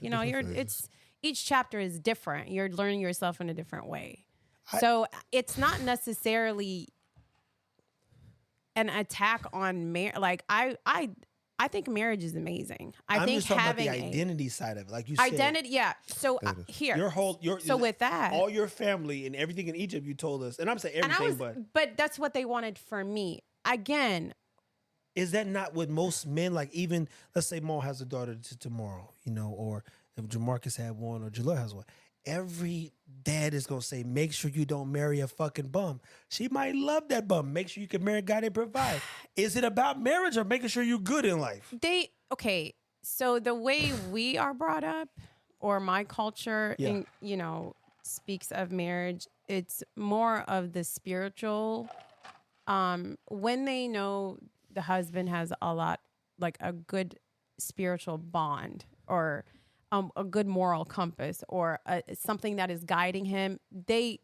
Each chapter is different. You're learning yourself in a different way. So it's not necessarily an attack on marriage. Like I think marriage is amazing. I'm think just talking having about the identity side of it, like you identity. said. Yeah. So here, with that, all your family and everything in Egypt, you told us, and I'm saying everything, but that's what they wanted for me. Again, is that not what most men like? Even let's say Maul has a daughter tomorrow, or if Jamarcus had one or Jalil has one. Every dad is gonna say, make sure you don't marry a fucking bum. She might love that bum. Make sure you can marry a guy that provide. Is it about marriage or making sure you're good in life? So the way we are brought up, or my culture, speaks of marriage, it's more of the spiritual. When they know the husband has a good spiritual bond, or a good moral compass, or something that is guiding him, they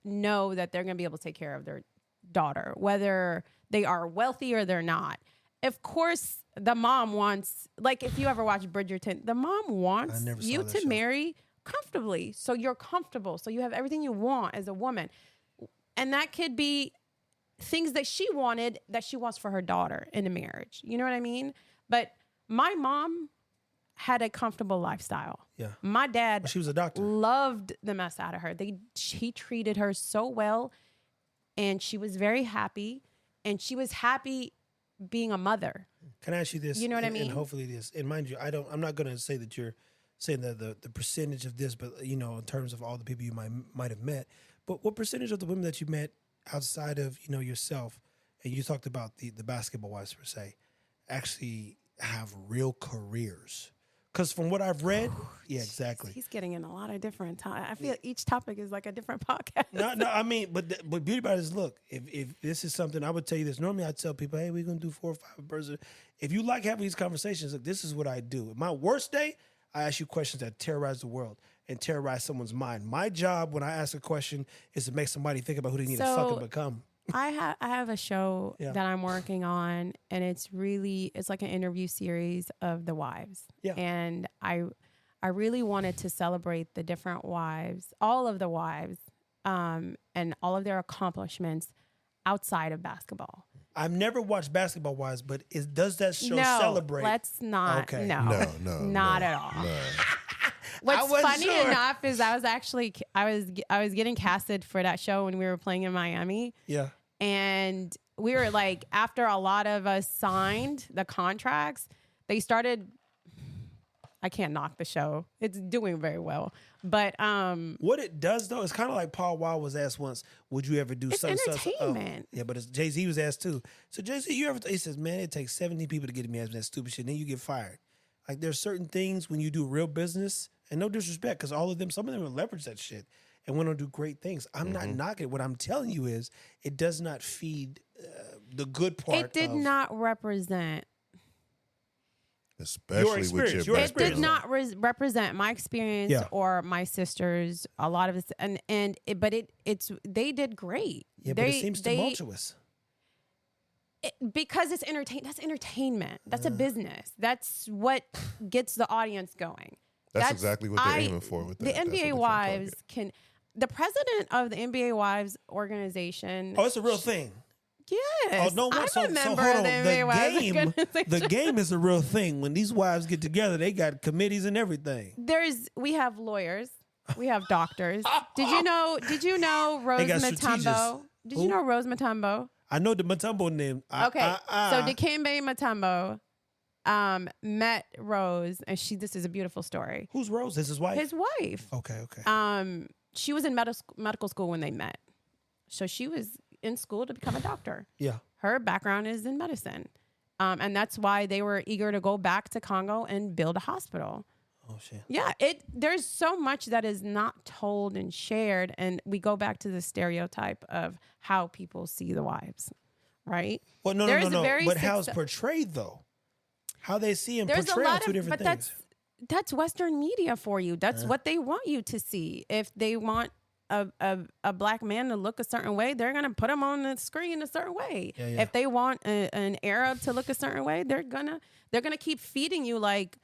know that they're going to be able to take care of their daughter, whether they are wealthy or they're not. Of course, the mom wants, if you ever watch Bridgerton, the mom wants you to marry comfortably. So you're comfortable. So you have everything you want as a woman. And that could be things that she wanted that she wants for her daughter in a marriage. You know what I mean? But my mom had a comfortable lifestyle. Yeah. My dad, she was a doctor, loved the mess out of her. He treated her so well, and she was very happy, and she was happy being a mother. Can I ask you this? You know what I mean? And hopefully this, and mind you, I'm not going to say that you're saying that the percentage of this, but in terms of all the people you might have met, but what percentage of the women that you met outside of yourself, and you talked about the basketball wives per se, actually have real careers? Because from what I've read, yeah, exactly. He's getting in a lot of different I feel each topic is like a different podcast. No, I mean, but beauty about it is, look, if this is something, I would tell you this. Normally, I tell people, hey, we're going to do 4 or 5 a person. If you like having these conversations, look, this is what I do. My worst day, I ask you questions that terrorize the world and terrorize someone's mind. My job when I ask a question is to make somebody think about who they need to fucking become. I have a show that I'm working on, and it's like an interview series of the wives. Yeah. And I really wanted to celebrate the different wives, all of the wives, and all of their accomplishments outside of basketball. I've never watched Basketball Wives, but does that show celebrate? Let's not. Okay. No, not at all. No. What's funny enough is I was getting casted for that show when we were playing in Miami. Yeah. And we were after a lot of us signed the contracts, they started. I can't knock the show. It's doing very well. But what it does though, it's kind of like Paul Wall was asked once, would you ever do something? Entertainment. Yeah, but Jay-Z was asked too. So Jay-Z, he says, man, it takes 17 people to get me asking that stupid shit, and then you get fired. Like there's certain things when you do real business, and no disrespect, because some of them will leverage that shit and went on to do great things. I'm not knocking it. What I'm telling you is it does not feed the good part. It did not represent. Especially with your It did not represent my experience or my sisters. A lot of it, but they did great. Yeah, but it seems tumultuous. Because it's That's entertainment. That's a business. That's what gets the audience going. That's exactly what they're aiming for with that. The NBA Wives can. The president of the NBA Wives organization. Oh, it's a real thing. Yes. Oh, no, I remember the NBA Wives. The game is a real thing. When these wives get together, they got committees and everything. We have lawyers. We have doctors. Did you know Rose Matumbo? Did you know Rose Matumbo? I know the Matumbo name. Okay. So Dikembe Mutombo met Rose, and this is a beautiful story. Who's Rose? Is his wife? His wife. Okay. She was in medical school when they met. So she was in school to become a doctor. Yeah. Her background is in medicine. And that's why they were eager to go back to Congo and build a hospital. Oh, shit. Yeah, there's so much that is not told and shared. And we go back to the stereotype of how people see the wives, right? Well, no. But how it's portrayed, though. How they see and portray are two different things. That's Western media for you. That's what they want you to see. If they want a black man to look a certain way, they're gonna put him on the screen a certain way. Yeah. If they want an Arab to look a certain way, they're gonna keep feeding you like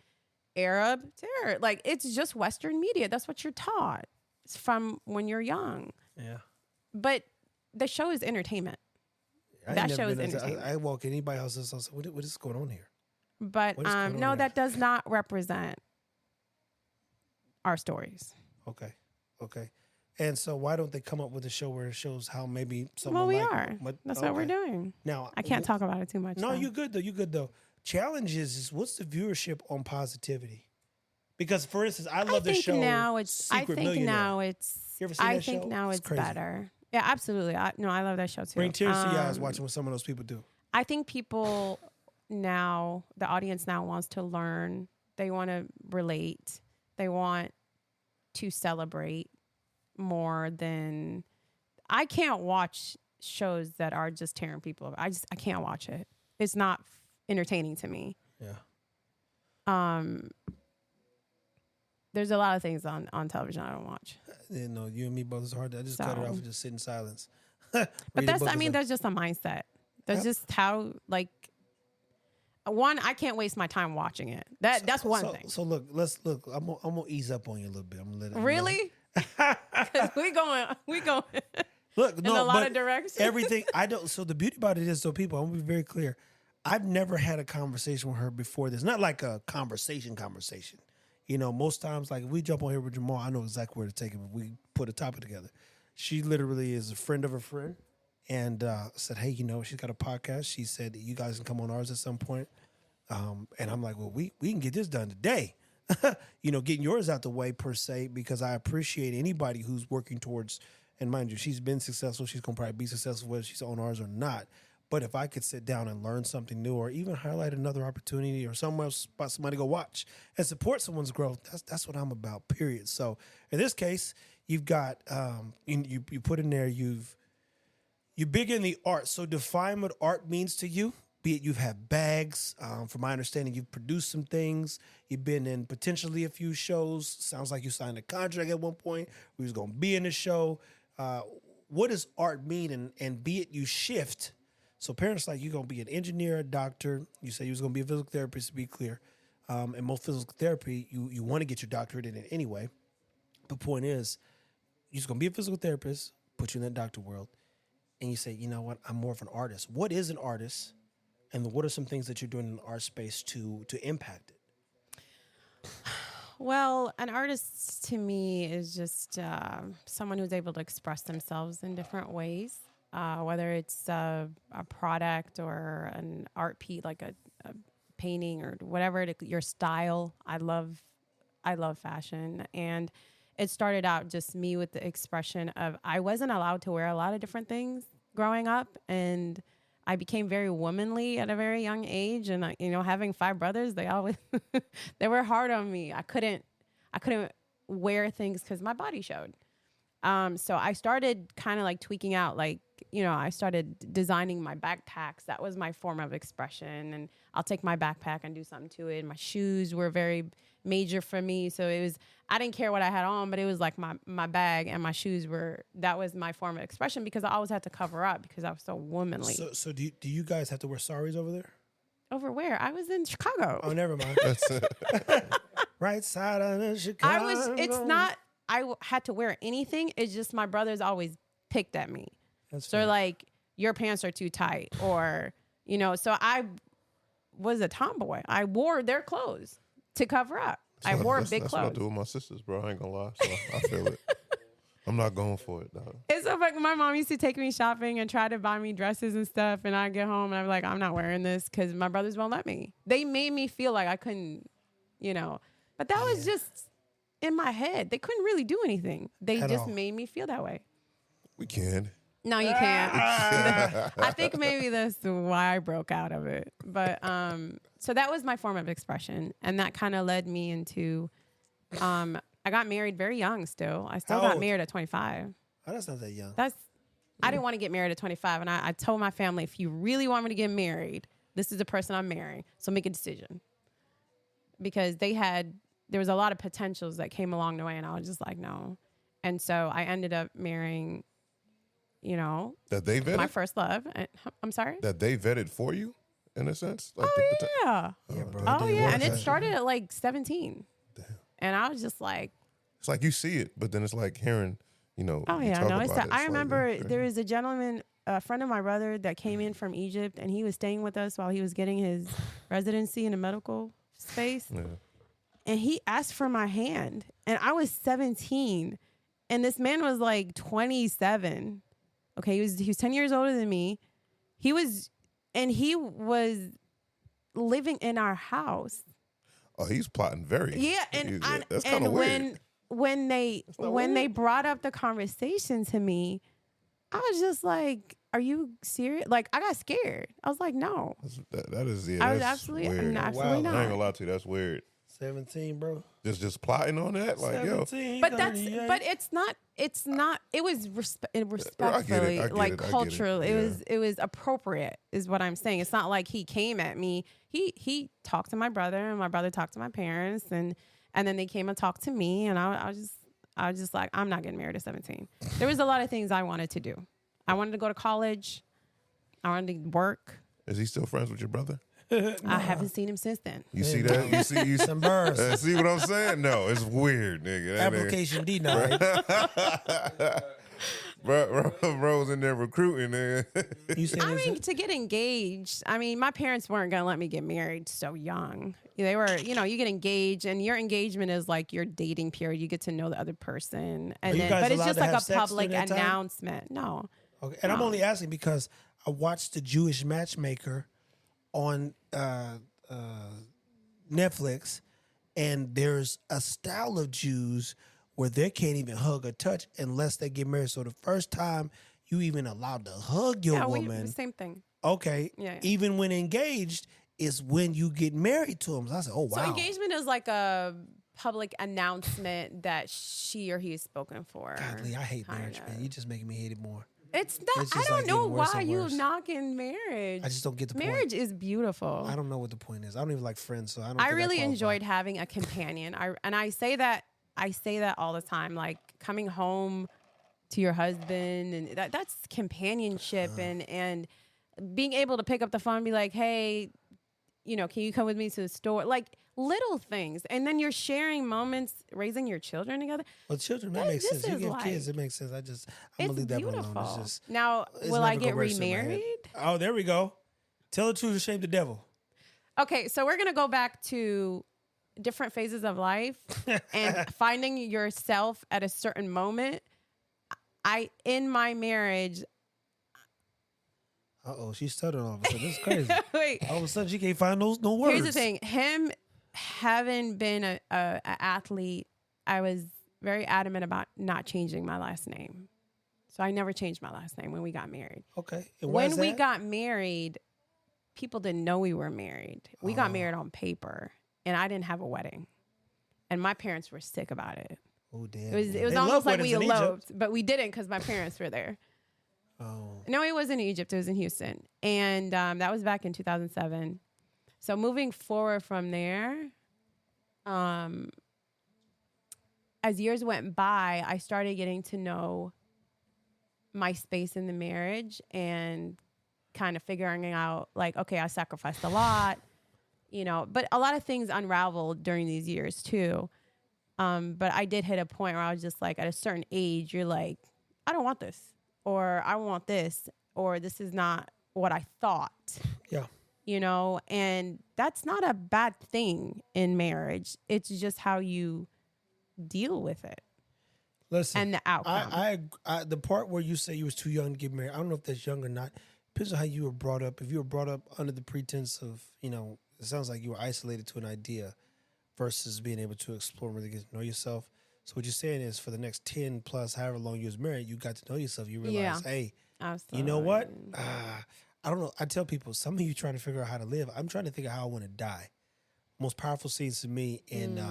Arab terror. Like, it's just Western media. That's what you're taught from when you're young. Yeah. But the show is entertainment. That show is entertainment. I walk in anybody's house and say, what is going on here? But no, that does not represent our stories. Okay. And so why don't they come up with a show where it shows how maybe someone That's what we're doing. Now, I can't talk about it too much. No, you're good though. Challenge is what's the viewership on positivity? Because, for instance, I love the show. I think now it's better. Yeah, absolutely. I love that show too. Bring tears to your eyes watching what some of those people do. I think people now, the audience now wants to learn. They want to relate. They want to celebrate more than. I can't watch shows that are just tearing people up. I can't watch it. It's not entertaining to me. Yeah. There's a lot of things on television I don't watch. You know, you and me both is hard. I just cut it off and just sit in silence. But that's just a mindset. That's just how, like, one, I can't waste my time watching it. That's one thing. So look. I'm gonna ease up on you a little bit. I'm gonna let it. Really? Because we going. Look, in a lot of directions. Everything I don't. So the beauty about it is, so people, I'm gonna be very clear. I've never had a conversation with her before this. Not like a conversation. You know, most times, like, if we jump on here with Jamal, I know exactly where to take him. We put a topic together. She literally is a friend of a friend, and said, "Hey, you know, she's got a podcast." She said, "You guys can come on ours at some point." And I'm like, "Well, we can get this done today." You know, getting yours out the way per se, because I appreciate anybody who's working towards. And mind you, she's been successful. She's gonna probably be successful whether she's on ours or not. But if I could sit down and learn something new, or even highlight another opportunity, or somewhere else spot somebody to go watch and support someone's growth, that's what I'm about. Period. So in this case, you've got you put in there you're big in the art. So define what art means to you. Be it you've had bags. From my understanding, you've produced some things. You've been in potentially a few shows. Sounds like you signed a contract at one point. We was gonna be in the show. What does art mean? And be it you shift. So parents, like, you're going to be an engineer, a doctor. You say you was going to be a physical therapist, to be clear. And most physical therapy, you want to get your doctorate in it anyway. The point is, you're just going to be a physical therapist, put you in that doctor world, and you say, you know what, I'm more of an artist. What is an artist? And what are some things that you're doing in the art space to impact it? Well, an artist to me is just someone who's able to express themselves in different ways. Whether it's a product or an art piece, like a painting or whatever, your style. I love fashion. And it started out just me with the expression of, I wasn't allowed to wear a lot of different things growing up. And I became very womanly at a very young age. And, having 5 brothers, they always, they were hard on me. I couldn't wear things because my body showed. So I started kind of like tweaking out, like, like, I started designing my backpacks. That was my form of expression. And I'll take my backpack and do something to it. My shoes were very major for me. So I didn't care what I had on, but it was like my bag and my shoes that was my form of expression because I always had to cover up because I was so womanly. So do you guys have to wear saris over there? Over where? I was in Chicago. Oh, never mind. Right side of Chicago. I had to wear anything. It's just my brothers always picked at me. That's so fair. like, your pants are too tight, or, so I was a tomboy. I wore their clothes to cover up. I wore big that's clothes. what I do with my sisters, bro. I ain't gonna lie. So I feel it. I'm not going for it, dog. It's so like my mom used to take me shopping and try to buy me dresses and stuff. And I get home and I'm like, I'm not wearing this because my brothers won't let me. They made me feel like I couldn't, but that was just in my head. They couldn't really do anything. They just made me feel that way. We can. No, you can't. I think maybe that's why I broke out of it. But so that was my form of expression. And that kind of led me into I got married very young still. I still got married at 25. Oh, that's not that young. I didn't want to get married at 25. And I told my family, if you really want me to get married, this is the person I'm marrying. So make a decision. Because there was a lot of potentials that came along the way. And I was just like, no. And so I ended up marrying, that they vetted? my first love. I'm sorry? That they vetted for you, in a sense? Like Yeah. Bro, Oh, yeah. And it started at like 17. Damn. And I was just like, It's like you see it, but then it's like hearing, oh you yeah, talk no, about it's it. that. It's I like, remember okay. there was a gentleman, a friend of my brother that came in from Egypt, and he was staying with us while he was getting his residency in a medical space. Yeah. And he asked for my hand, and I was 17, and this man was like 27. Okay, he was 10 years older than me. He was living in our house. Oh, he's plotting very. Yeah, and that's kind of weird. when they brought up the conversation to me, I was just like, "Are you serious?" Like, I got scared. I was like, "No." That is I was that's absolutely weird. absolutely I ain't not. gonna lie to you. That's weird. 17, bro. Just plotting on that, like 17, But 38. it's not. It was respectfully, I get like it. cultural. Yeah. It was appropriate, is what I'm saying. It's not like he came at me. He talked to my brother, and my brother talked to my parents, and then they came and talked to me, and I was just like, I'm not getting married at 17. There was a lot of things I wanted to do. I wanted to go to college. I wanted to work. Is he still friends with your brother? I haven't seen him since then. You see that? You Some birds. see what I'm saying? No, it's weird, nigga. That Application denied. Bro's in there recruiting, nigga. You saying I this? mean, to get engaged, my parents weren't going to let me get married so young. They were, you get engaged, and your engagement is like your dating period. You get to know the other person. And you then, guys but it's allowed just to like have a sex public during that time? announcement. No. Okay. And I'm only asking because I watched The Jewish Matchmaker on Netflix, and there's a style of Jews where they can't even hug or touch unless they get married. So the first time you even allowed to hug your woman, Same thing. okay, Yeah. even when engaged, is when you get married to them. So I said, oh, wow. So engagement is like a public announcement that she or he is spoken for. Godly, I hate marriage, Kinda. man. You're just making me hate it more. It's not. It's I just don't like know getting worse why and you worse. knocking marriage. I just don't get the point. Marriage is beautiful. I don't know what the point is. I don't even like Friends, so I don't. I think really qualify. enjoyed having a companion. I say that all the time. Like coming home to your husband, and that's companionship, and being able to pick up the phone and be like, hey, can you come with me to the store? Like little things, and then you're sharing moments, raising your children together. Well, children, that makes sense. You is give like- kids, it makes sense. I'm It's gonna leave that beautiful. one alone. It's just Now, it's will I never get gonna register in my head. remarried? Oh, there we go. Tell the truth, shame the devil. Okay, so we're gonna go back to different phases of life and finding yourself at a certain moment. In my marriage. She stuttered all of a sudden. This is crazy. Wait. All of a sudden, she can't find no words. Here's the thing. Him having been a athlete, I was very adamant about not changing my last name. So I never changed my last name when we got married. Okay. And why When is we that? got married, people didn't know we were married. We got married on paper, and I didn't have a wedding. And my parents were sick about it. Oh, damn. It was They almost love like we weddings in Egypt. eloped, but we didn't because my parents were there. Oh. No, it was in Egypt. It was in Houston. And that was back in 2007. So moving forward from there, as years went by, I started getting to know my space in the marriage and kind of figuring out, like, okay, I sacrificed a lot, but a lot of things unraveled during these years too. But I did hit a point where I was just like, at a certain age, you're like, I don't want this, or I want this, or this is not what I thought. Yeah. And that's not a bad thing in marriage. It's just how you deal with it. Listen, and the outcome. I the part where you say you was too young to get married, I don't know if that's young or not. Depends on how you were brought up. If you were brought up under the pretense of, it sounds like you were isolated to an idea versus being able to explore and really get to know yourself. So what you're saying is for the next 10 plus, however long you was married, you got to know yourself. You realize, hey, absolutely. You know what? I don't know. I tell people, some of you trying to figure out how to live. I'm trying to think of how I want to die. Most powerful scenes to me in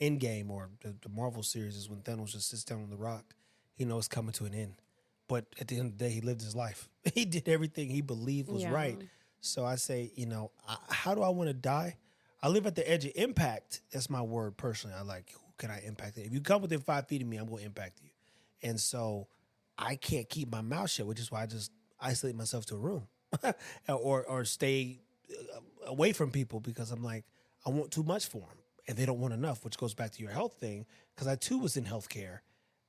Endgame or the Marvel series is when Thanos just sits down on the rock. He knows it's coming to an end. But at the end of the day, he lived his life. He did everything he believed was right. So I say, how do I want to die? I live at the edge of impact. That's my word personally. I like, who can I impact? If you come within 5 feet of me, I'm going to impact you. And so I can't keep my mouth shut, which is why I just isolate myself to a room or stay away from people because I'm like, I want too much for them and they don't want enough, which goes back to your health thing. Because I too was in healthcare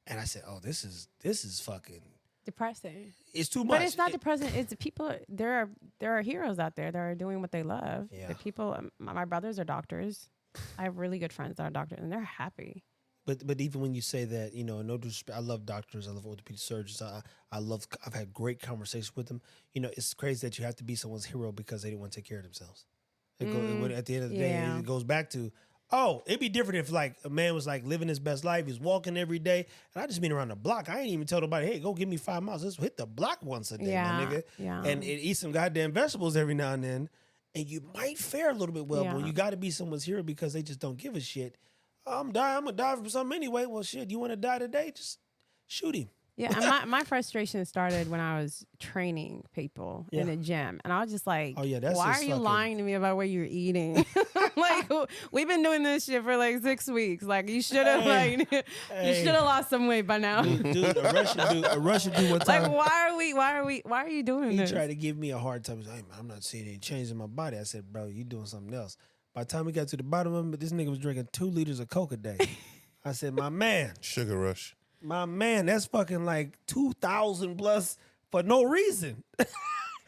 and I said, oh, this is fucking depressing. It's too much. But it's not depressing. It's people. There are heroes out there that are doing what they love. Yeah. The people. My brothers are doctors. I have really good friends that are doctors, and they're happy. But even when you say that, no disrespect, I love doctors. I love orthopedic surgeons. I've had great conversations with them. It's crazy that you have to be someone's hero because they didn't want to take care of themselves. At the end of the day, it goes back to, it'd be different if like a man was like living his best life. He's walking every day. And I just been around the block. I ain't even tell nobody, hey, go give me 5 miles. Let's hit the block once a day, my nigga. Yeah. And eat some goddamn vegetables every now and then. And you might fare a little bit well, but you got to be someone's hero because they just don't give a shit. I'm going to die from something anyway. Well, shit, you want to die today? Just shoot him. Yeah, and my frustration started when I was training people in the gym. And I was just like, why are you lying to me about what you're eating? Like, we've been doing this shit for like 6 weeks. Like, you should have you should have lost some weight by now. Dude, a Russian dude one time. Like, why are you doing this? He tried to give me a hard time. He's like, hey, man, I'm not seeing any change in my body. I said, bro, you doing something else. By the time we got to the bottom of it, this nigga was drinking 2 liters of Coke a day. I said, my man. Sugar rush. My man, that's fucking like 2,000 plus for no reason.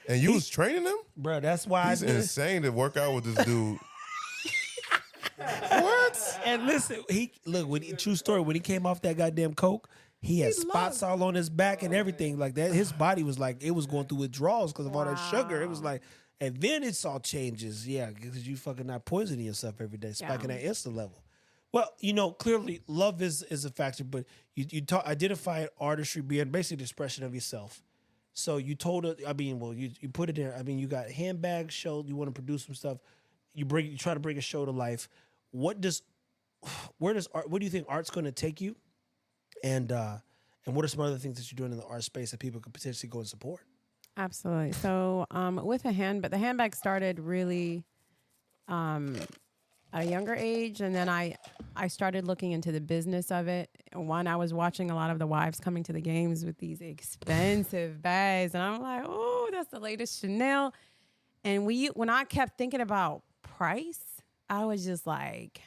And you was training him? Bro, that's why He's insane to work out with this dude. What? And listen, true story, when he came off that goddamn Coke, he had spots all on his back and everything like that. His body was like, it was going through withdrawals because of all that sugar. It was like, and then it saw changes. Yeah, because you fucking not poisoning yourself every day, spiking that insulin level. Well, clearly love is a factor, but you identify artistry being basically the expression of yourself. So you told her, you put it there. You got handbag show. You want to produce some stuff. You try to bring a show to life. What do you think art's going to take you? And what are some other things that you're doing in the art space that people could potentially go and support? Absolutely. So with the handbag started really at a younger age, and then I started looking into the business of it. One, I was watching a lot of the wives coming to the games with these expensive bags, and I'm like, oh, that's the latest Chanel. And when I kept thinking about price, I was just like,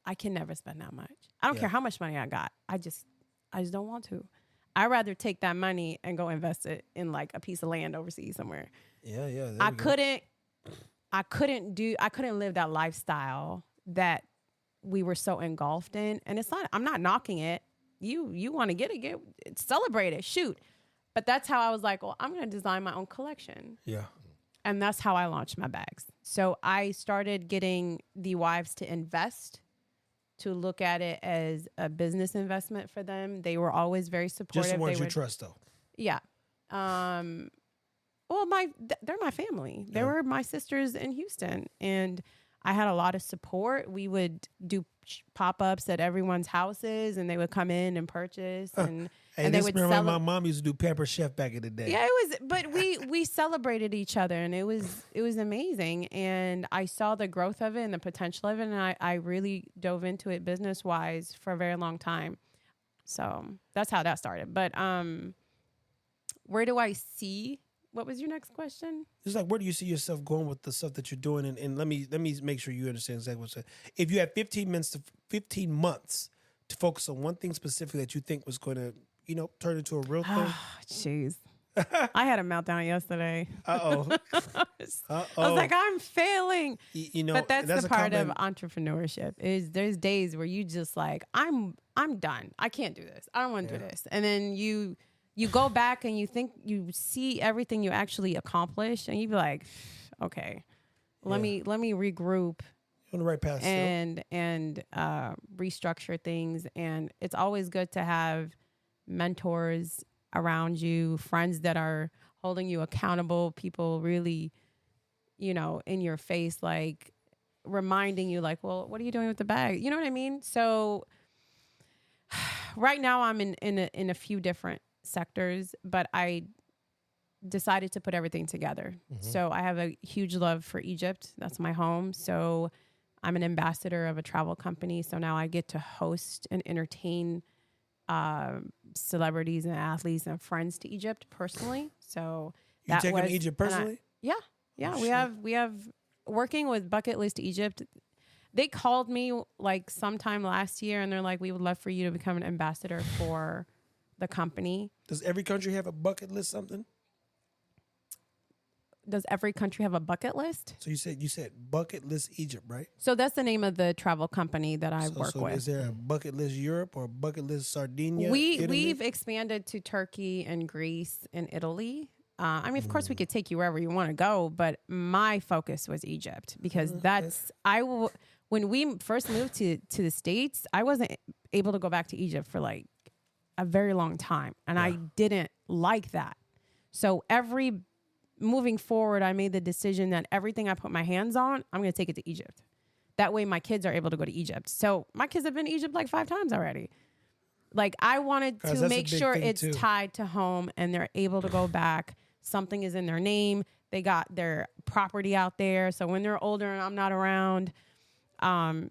I can never spend that much. I don't care how much money I got. I just don't want to. I'd rather take that money and go invest it in like a piece of land overseas somewhere. Yeah. I couldn't live that lifestyle that we were so engulfed in. And I'm not knocking it. You want to get it, celebrate it, shoot. But that's how I was like, well, I'm going to design my own collection. Yeah. And that's how I launched my bags. So I started getting the wives to invest, to look at it as a business investment for them. They were always very supportive. Just the ones you trust, though. Yeah. Well, they're my family. They were my sisters in Houston. And I had a lot of support. We would do pop-ups at everyone's houses, and they would come in and purchase, and they would sell. My mom used to do Pepper Chef back in the day. Yeah, it was, but we celebrated each other, and it was amazing. And I saw the growth of it and the potential of it, and I really dove into it business-wise for a very long time. So that's how that started. But where do I see? What was your next question? It's like, where do you see yourself going with the stuff that you're doing? And let me make sure you understand exactly what I'm saying. If you had 15 months to focus on one thing specifically that you think was going to, turn into a real thing. Jeez. I had a meltdown yesterday. Uh-oh. I was like, I'm failing. But that's the part of common... entrepreneurship is there's days where you just like, I'm done. I can't do this. I don't want to do this. And then you go back and you think you see everything you actually accomplished, and you be like, okay, let me regroup. On the right path and restructure things. And it's always good to have mentors around you, friends that are holding you accountable, people really, in your face, like reminding you like, well, what are you doing with the bag? You know what I mean? So right now I'm in a few different sectors, but I decided to put everything together. Mm-hmm. So I have a huge love for Egypt. That's my home. So I'm an ambassador of a travel company. So now I get to host and entertain celebrities and athletes and friends to Egypt personally. So you take them to Egypt personally? Yeah. Oh, we have working with Bucket List Egypt. They called me like sometime last year, and they're like, we would love for you to become an ambassador for the company. Does every country have a bucket list something? Does every country have a bucket list? So you said Bucket List Egypt, right? So that's the name of the travel company that I work with. Is there a Bucket List Europe or Bucket List Sardinia? We've expanded to Turkey and Greece and Italy. Of course, we could take you wherever you want to go, but my focus was Egypt because when we first moved to the States, I wasn't able to go back to Egypt for like a very long time, and I didn't like that. So moving forward, I made the decision that everything I put my hands on, I'm going to take it to Egypt. That way my kids are able to go to Egypt. So my kids have been to Egypt like 5 times already. Like I wanted to make sure it's tied to home and they're able to go back. Something is in their name. They got their property out there. So when they're older and I'm not around,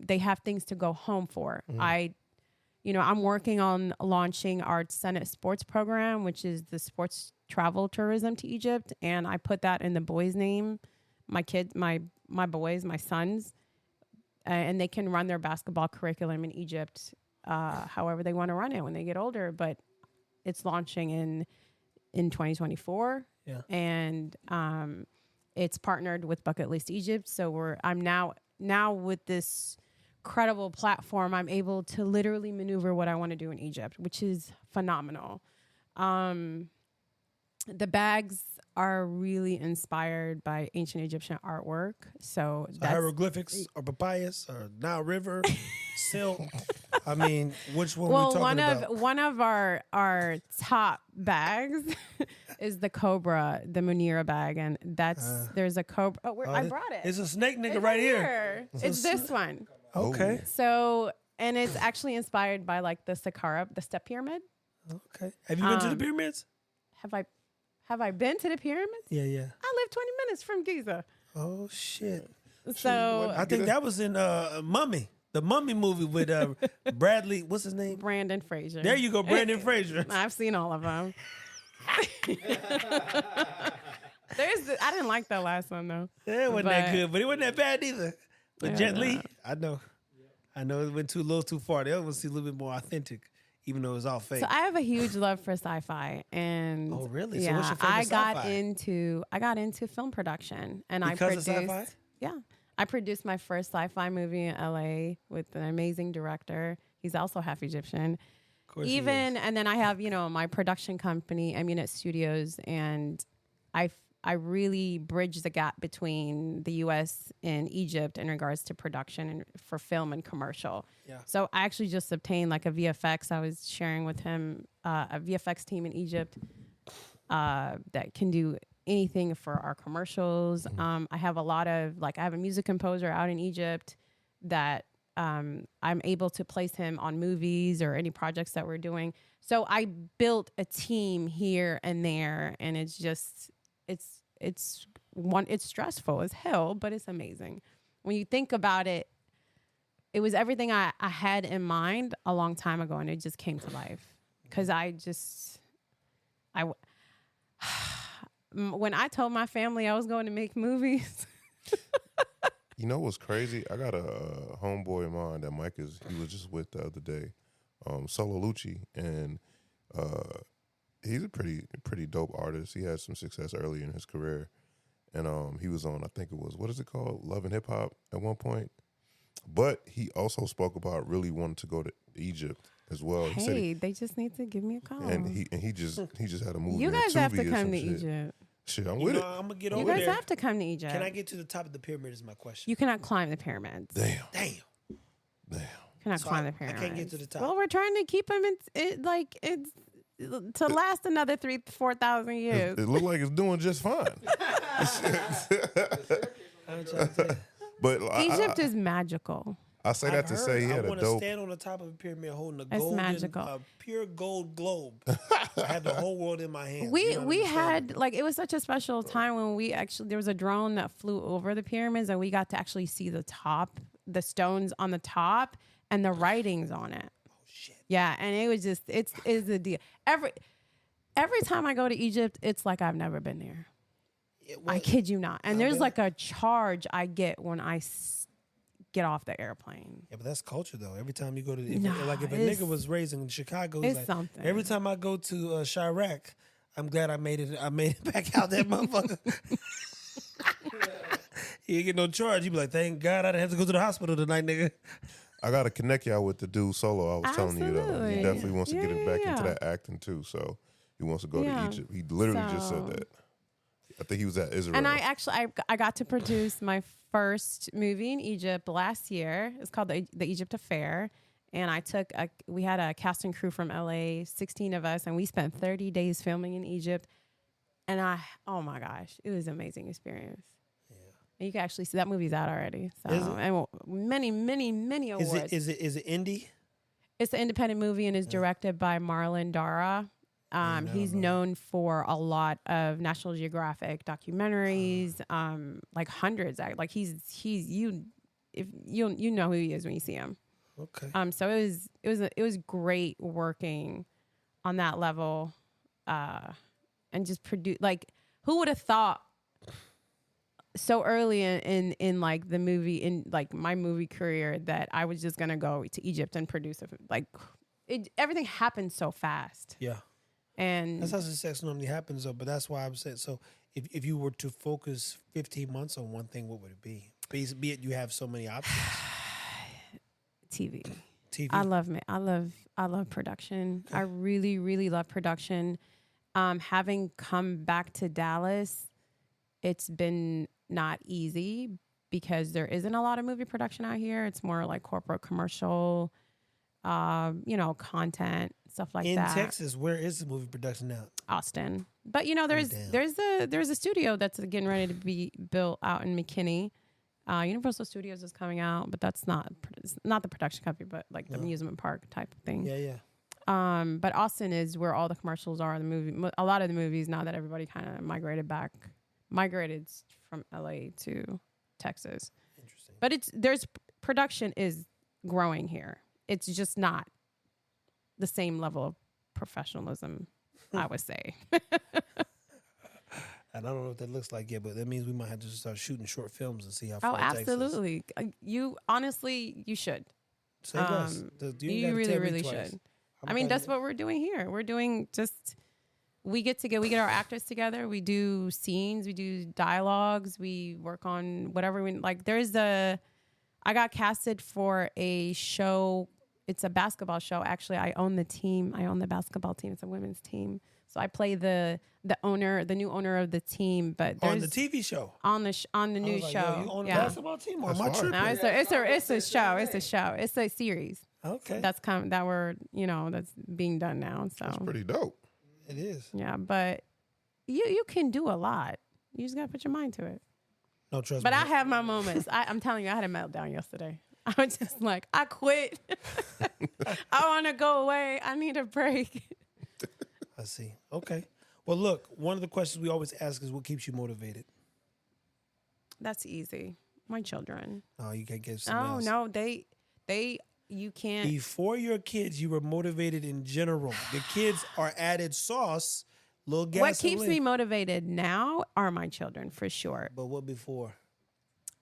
they have things to go home for. I'm working on launching our Senate Sports program, which is the sports travel tourism to Egypt. And I put that in the boys' name, my kids, my boys, my sons, and they can run their basketball curriculum in Egypt however they want to run it when they get older. But it's launching in 2024. Yeah. And it's partnered with Bucket List Egypt. So I'm now with this credible platform, I'm able to literally maneuver what I want to do in Egypt, which is phenomenal. The bags are really inspired by ancient Egyptian artwork. So that's hieroglyphics or papyrus or Nile River, silk. I mean, which one we're talking about? One of our top bags is the Cobra, the Munira bag, and there's a Cobra. Oh, I brought it. It's a snake nigga right here. It's this one. Okay. So, and it's actually inspired by like the Saqqara, the step pyramid. Okay. Have you been to the pyramids? Have I been to the pyramids? Yeah. I live 20 minutes from Giza. Oh shit. So I think that was in Mummy. The Mummy movie with Bradley, what's his name? Brandon Fraser. There you go, Brandon Fraser. I've seen all of them. I didn't like that last one though. Yeah, it wasn't that good, but it wasn't that bad either. But Jet Li, I know it went a little too far. The other one seemed a little bit more authentic, even though it was all fake. So I have a huge love for sci-fi, and oh really? Yeah, so what's your favorite I got into film production, and because of sci-fi? Yeah, I produced my first sci-fi movie in LA with an amazing director. He's also half Egyptian. Of course And then I have my production company, Amunet Studios, and I really bridge the gap between the U.S. and Egypt in regards to production and for film and commercial. Yeah. So I actually just obtained like a VFX. I was sharing with him a VFX team in Egypt that can do anything for our commercials. I have a lot of I have a music composer out in Egypt that I'm able to place him on movies or any projects that we're doing. So I built a team here and there, and it's just it's stressful as hell, but it's amazing. When you think about it, it was everything I had in mind a long time ago, and it just came to life. Because when I told my family I was going to make movies. You know what's crazy? I got a homeboy of mine that he was just with the other day, Solo Lucci, and he's a pretty dope artist. He had some success early in his career, and he was on, I think it was, what is it called, Love and Hip Hop at one point. But he also spoke about really wanting to go to Egypt as well. Hey, they just need to give me a call. And he just had a movie. You guys have to come to Egypt. Shit, I'm with it. I'm gonna get over there. You guys have to come to Egypt. Can I get to the top of the pyramid? Is my question. You cannot climb the pyramids. Damn. You cannot climb the pyramids. I can't get to the top. Well, we're trying to keep them to last another 3,000-4,000 years. It looked like it's doing just fine. But Egypt is magical. I say that to say he had a dope. I want to stand on the top of a pyramid holding a pure gold globe. I have the whole world in my hands. We had it was such a special time when there was a drone that flew over the pyramids, and we got to actually see the top, the stones on the top, and the writings on it. Oh shit! Yeah, and it was just it's a deal. Every time I go to Egypt, it's like I've never been there. I kid you not. And there's a charge I get when I get off the airplane. Yeah, but that's culture though. Every time you go to if a nigga was raised in Chicago, he's like, something. Every time I go to Chirac, I'm glad I made it back out that motherfucker. You ain't get no charge. You be like, thank God I didn't have to go to the hospital tonight, nigga. I gotta connect y'all with the dude Solo. I was telling you though. He definitely wants to get it back into that acting too. So he wants to go to Egypt. He literally just said that. I think he was at Israel. And I got to produce my first movie in Egypt last year. It's called the Egypt Affair. And we had a cast and crew from LA, 16 of us, and we spent 30 days filming in Egypt. And oh my gosh, it was an amazing experience. Yeah. And you can actually see that movie's out already. So and many awards. Is it indie? It's an independent movie and is directed by Marlon Dara. He's known for a lot of National Geographic documentaries, like hundreds. Like he's you know who he is when you see him. Okay. So it was great working on that level, and just produce. Like, who would have thought so early in like the movie, in like my movie career, that I was just gonna go to Egypt and produce everything happened so fast. Yeah. And that's how success normally happens, though. But that's why I'm saying. So, if you were to focus 15 months on one thing, what would it be? Be it you have so many options. TV. I love production. Okay. I really, really love production. Having come back to Dallas, it's been not easy because there isn't a lot of movie production out here. It's more like corporate commercial, content, stuff like that. In Texas, where is the movie production now? Austin. But there's a studio that's getting ready to be built out in McKinney. Universal Studios is coming out, but it's not the production company, but like the amusement park type of thing. Yeah. But Austin is where all the commercials are. A lot of the movies, now that everybody kind of migrated from LA to Texas. Interesting. But production is growing here. It's just not the same level of professionalism, I would say. I don't know what that looks like yet, but that means we might have to start shooting short films and see how far it takes us. Absolutely. You should. Say less. You really should. That's what we're doing here. We're doing we get our actors together. We do scenes, we do dialogues, we work on whatever I got casted for a show. It's a basketball show. Actually, I own the team. I own the basketball team. It's a women's team. So I play the new owner of the team. But on the TV show, on the new show. Yo, you own the basketball team? On my trip? No, it's a show. It's a show. It's a series. Okay. That's that's being done now. So that's pretty dope. It is. Yeah, but you can do a lot. You just gotta put your mind to it. No, trust But me. I have my moments. I'm telling you, I had a meltdown yesterday. I was just like, I quit. I want to go away. I need a break. I see. Okay. Well, look, one of the questions we always ask is what keeps you motivated? That's easy. My children. Oh, you can't give something else. No, you can't. Before your kids, you were motivated in general. The kids are added sauce, little gasoline. What keeps me motivated now are my children, for sure. But what before?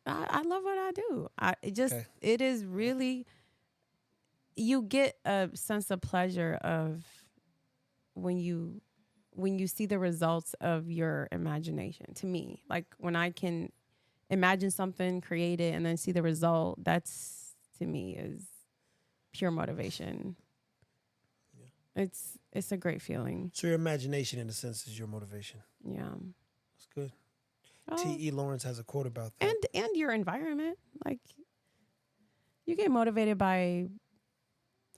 I love what I do. It is really, you get a sense of pleasure of when you see the results of your imagination. To me, like when I can imagine something, create it, and then see the result, that's, to me, is pure motivation. Yeah. It's a great feeling. So your imagination, in a sense, is your motivation. Yeah. That's good. Oh. T.E. Lawrence has a quote about that. And your environment. Like, you get motivated by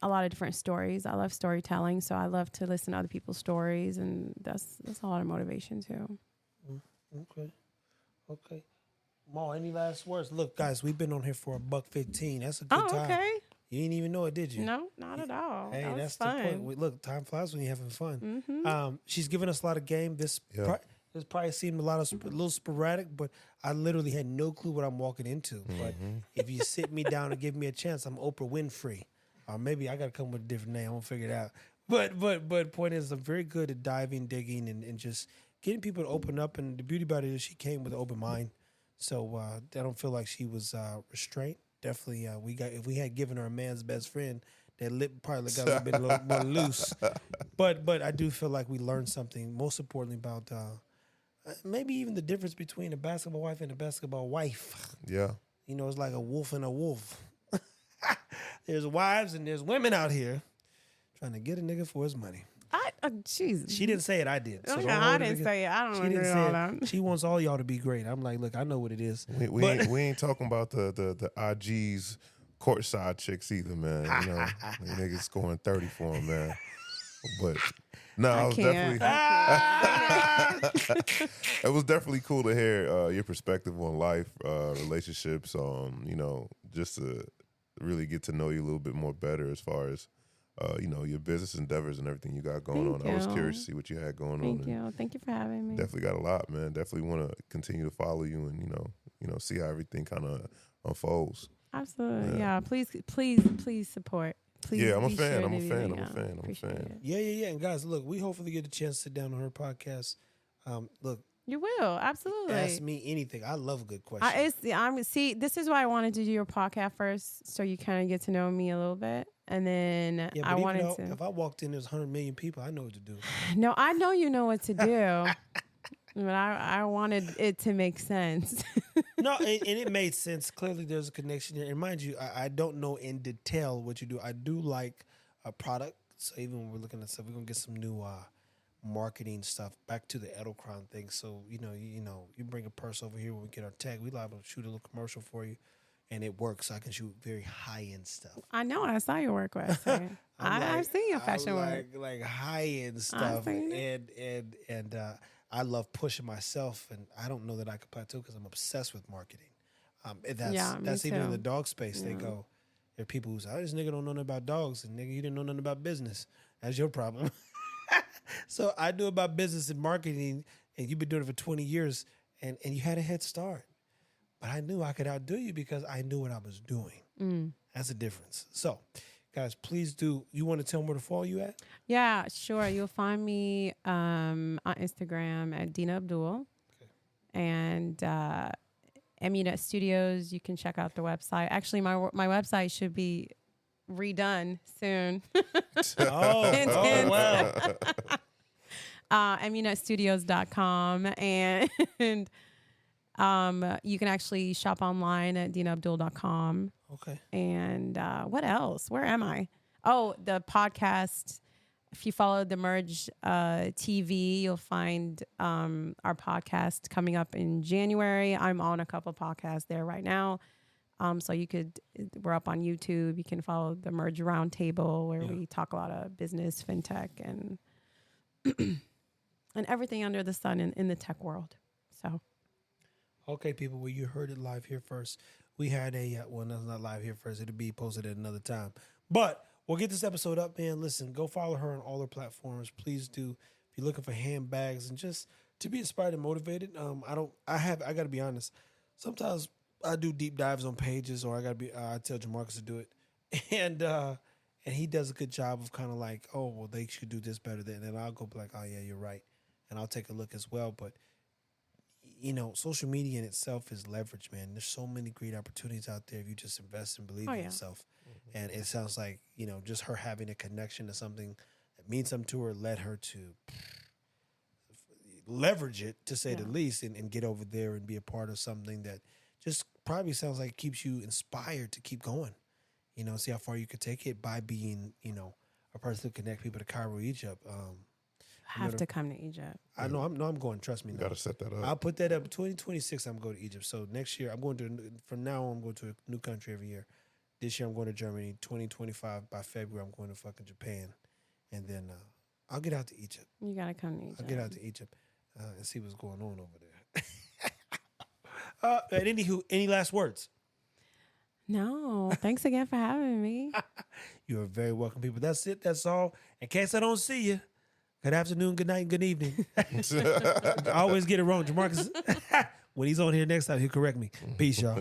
a lot of different stories. I love storytelling, so I love to listen to other people's stories, and that's a lot of motivation too. Okay. Ma, any last words? Look, guys, we've been on here for $1.15. That's a good time. Okay. You didn't even know it, did you? No, not at all. Hey, that that's fun. the point. Look, time flies when you're having fun. Mm-hmm. She's given us a lot of game. This probably seemed a little sporadic, but I literally had no clue what I'm walking into. But if you sit me down and give me a chance, I'm Oprah Winfrey. Or maybe I got to come with a different name. I'm going to figure it out. But point is, I'm very good at diving, digging, and just getting people to open up. And the beauty about it is she came with an open mind. So I don't feel like she was restrained. Definitely, if we had given her a man's best friend, that lip probably got a little more loose. But I do feel like we learned something. Most importantly, about maybe even the difference between a basketball wife and a basketball wife. Yeah, you know, it's like a wolf and a wolf. There's wives and there's women out here trying to get a nigga for his money. Jesus. She didn't say it. I did. So I didn't say it. I don't know all that. She wants all y'all to be great. I'm like, look, I know what it is. We ain't talking about the IG's courtside chicks either, man. You know, niggas scoring 30 for them, man. But no, I was definitely. It was definitely cool to hear your perspective on life, relationships. You know, just to really get to know you a little bit more better as far as. You know, your business endeavors and everything you got going on. I was curious to see what you had going on. Thank you for having me. Definitely got a lot, man. Definitely want to continue to follow you and you know, see how everything kind of unfolds. Absolutely, yeah. Please support. Please. Yeah, I'm a fan. I'm a fan. Yeah. And guys, look, we hopefully get a chance to sit down on her podcast. Look. You will, absolutely. Ask me anything. I love a good question. This is why I wanted to do your podcast first, so you kind of get to know me a little bit. And then I wanted to. If I walked in, there's 100 million people, I know what to do. No, I know you know what to do. But I wanted it to make sense. No, and it made sense. Clearly, there's a connection here. And mind you, I don't know in detail what you do. I do like a product. So even when we're looking at stuff, we're going to get some new marketing stuff. Back to the Edelkron thing. So, you bring a purse over here when we get our tag. We liable to shoot a little commercial for you. And it works. I can shoot very high-end stuff. I know. I saw your work website. I've seen your fashion work. Like high-end stuff. And I love pushing myself. And I don't know that I could plateau because I'm obsessed with marketing. That's even in the dog space. Yeah. There are people who say, oh, this nigga don't know nothing about dogs. And nigga, you didn't know nothing about business. That's your problem. So I do about business and marketing. And you've been doing it for 20 years. And you had a head start. But I knew I could outdo you because I knew what I was doing. That's the difference. So, guys, please do. You want to tell them where to follow you at? Yeah, sure. You'll find me on Instagram at Deena Abdul. Okay. And Emunet Studios, you can check out the website. Actually, my website should be redone soon. Wow. Emunetstudios.com. And... you can actually shop online at DeenaAbdul.com. Okay. And what else? Where am I? Oh, the podcast. If you follow the Merge TV, you'll find our podcast coming up in January. I'm on a couple podcasts there right now. So we're up on YouTube. You can follow the Merge Roundtable where we talk a lot of business, fintech, and and everything under the sun in the tech world. So. Okay, people, well, you heard it live here first. We had a, well, no, not live here first. It'll be posted at another time. But we'll get this episode up, man. Listen, go follow her on all her platforms. Please do. If you're looking for handbags and just to be inspired and motivated, I got to be honest. Sometimes I do deep dives on pages, or I tell Jamarcus to do it. And he does a good job of kind of like, oh, well, they should do this better than, and I'll go like, oh, yeah, you're right. And I'll take a look as well. But, you know, social media in itself is leverage, man. There's so many great opportunities out there if you just invest and believe in yourself. Mm-hmm. And it sounds like, you know, just her having a connection to something that means something to her led her to leverage it, to say the least, and get over there and be a part of something that just probably sounds like keeps you inspired to keep going. You know, see how far you could take it by being, you know, a person who connect people to Cairo, Egypt. Have to come to Egypt. I know. I'm going. Trust me. You got to set that up. I'll put that up. 2026, I'm going to Egypt. So next year, I'm going to. From now on, I'm going to a new country every year. This year, I'm going to Germany. 2025, by February, I'm going to fucking Japan, and then I'll get out to Egypt. You gotta come to Egypt. I'll get out to Egypt and see what's going on over there. And anywho, any last words? No. Thanks again for having me. You are very welcome, people. That's it. That's all. In case I don't see you. Good afternoon, good night, and good evening. I always get it wrong. Jamarcus, when he's on here next time, he'll correct me. Peace, y'all.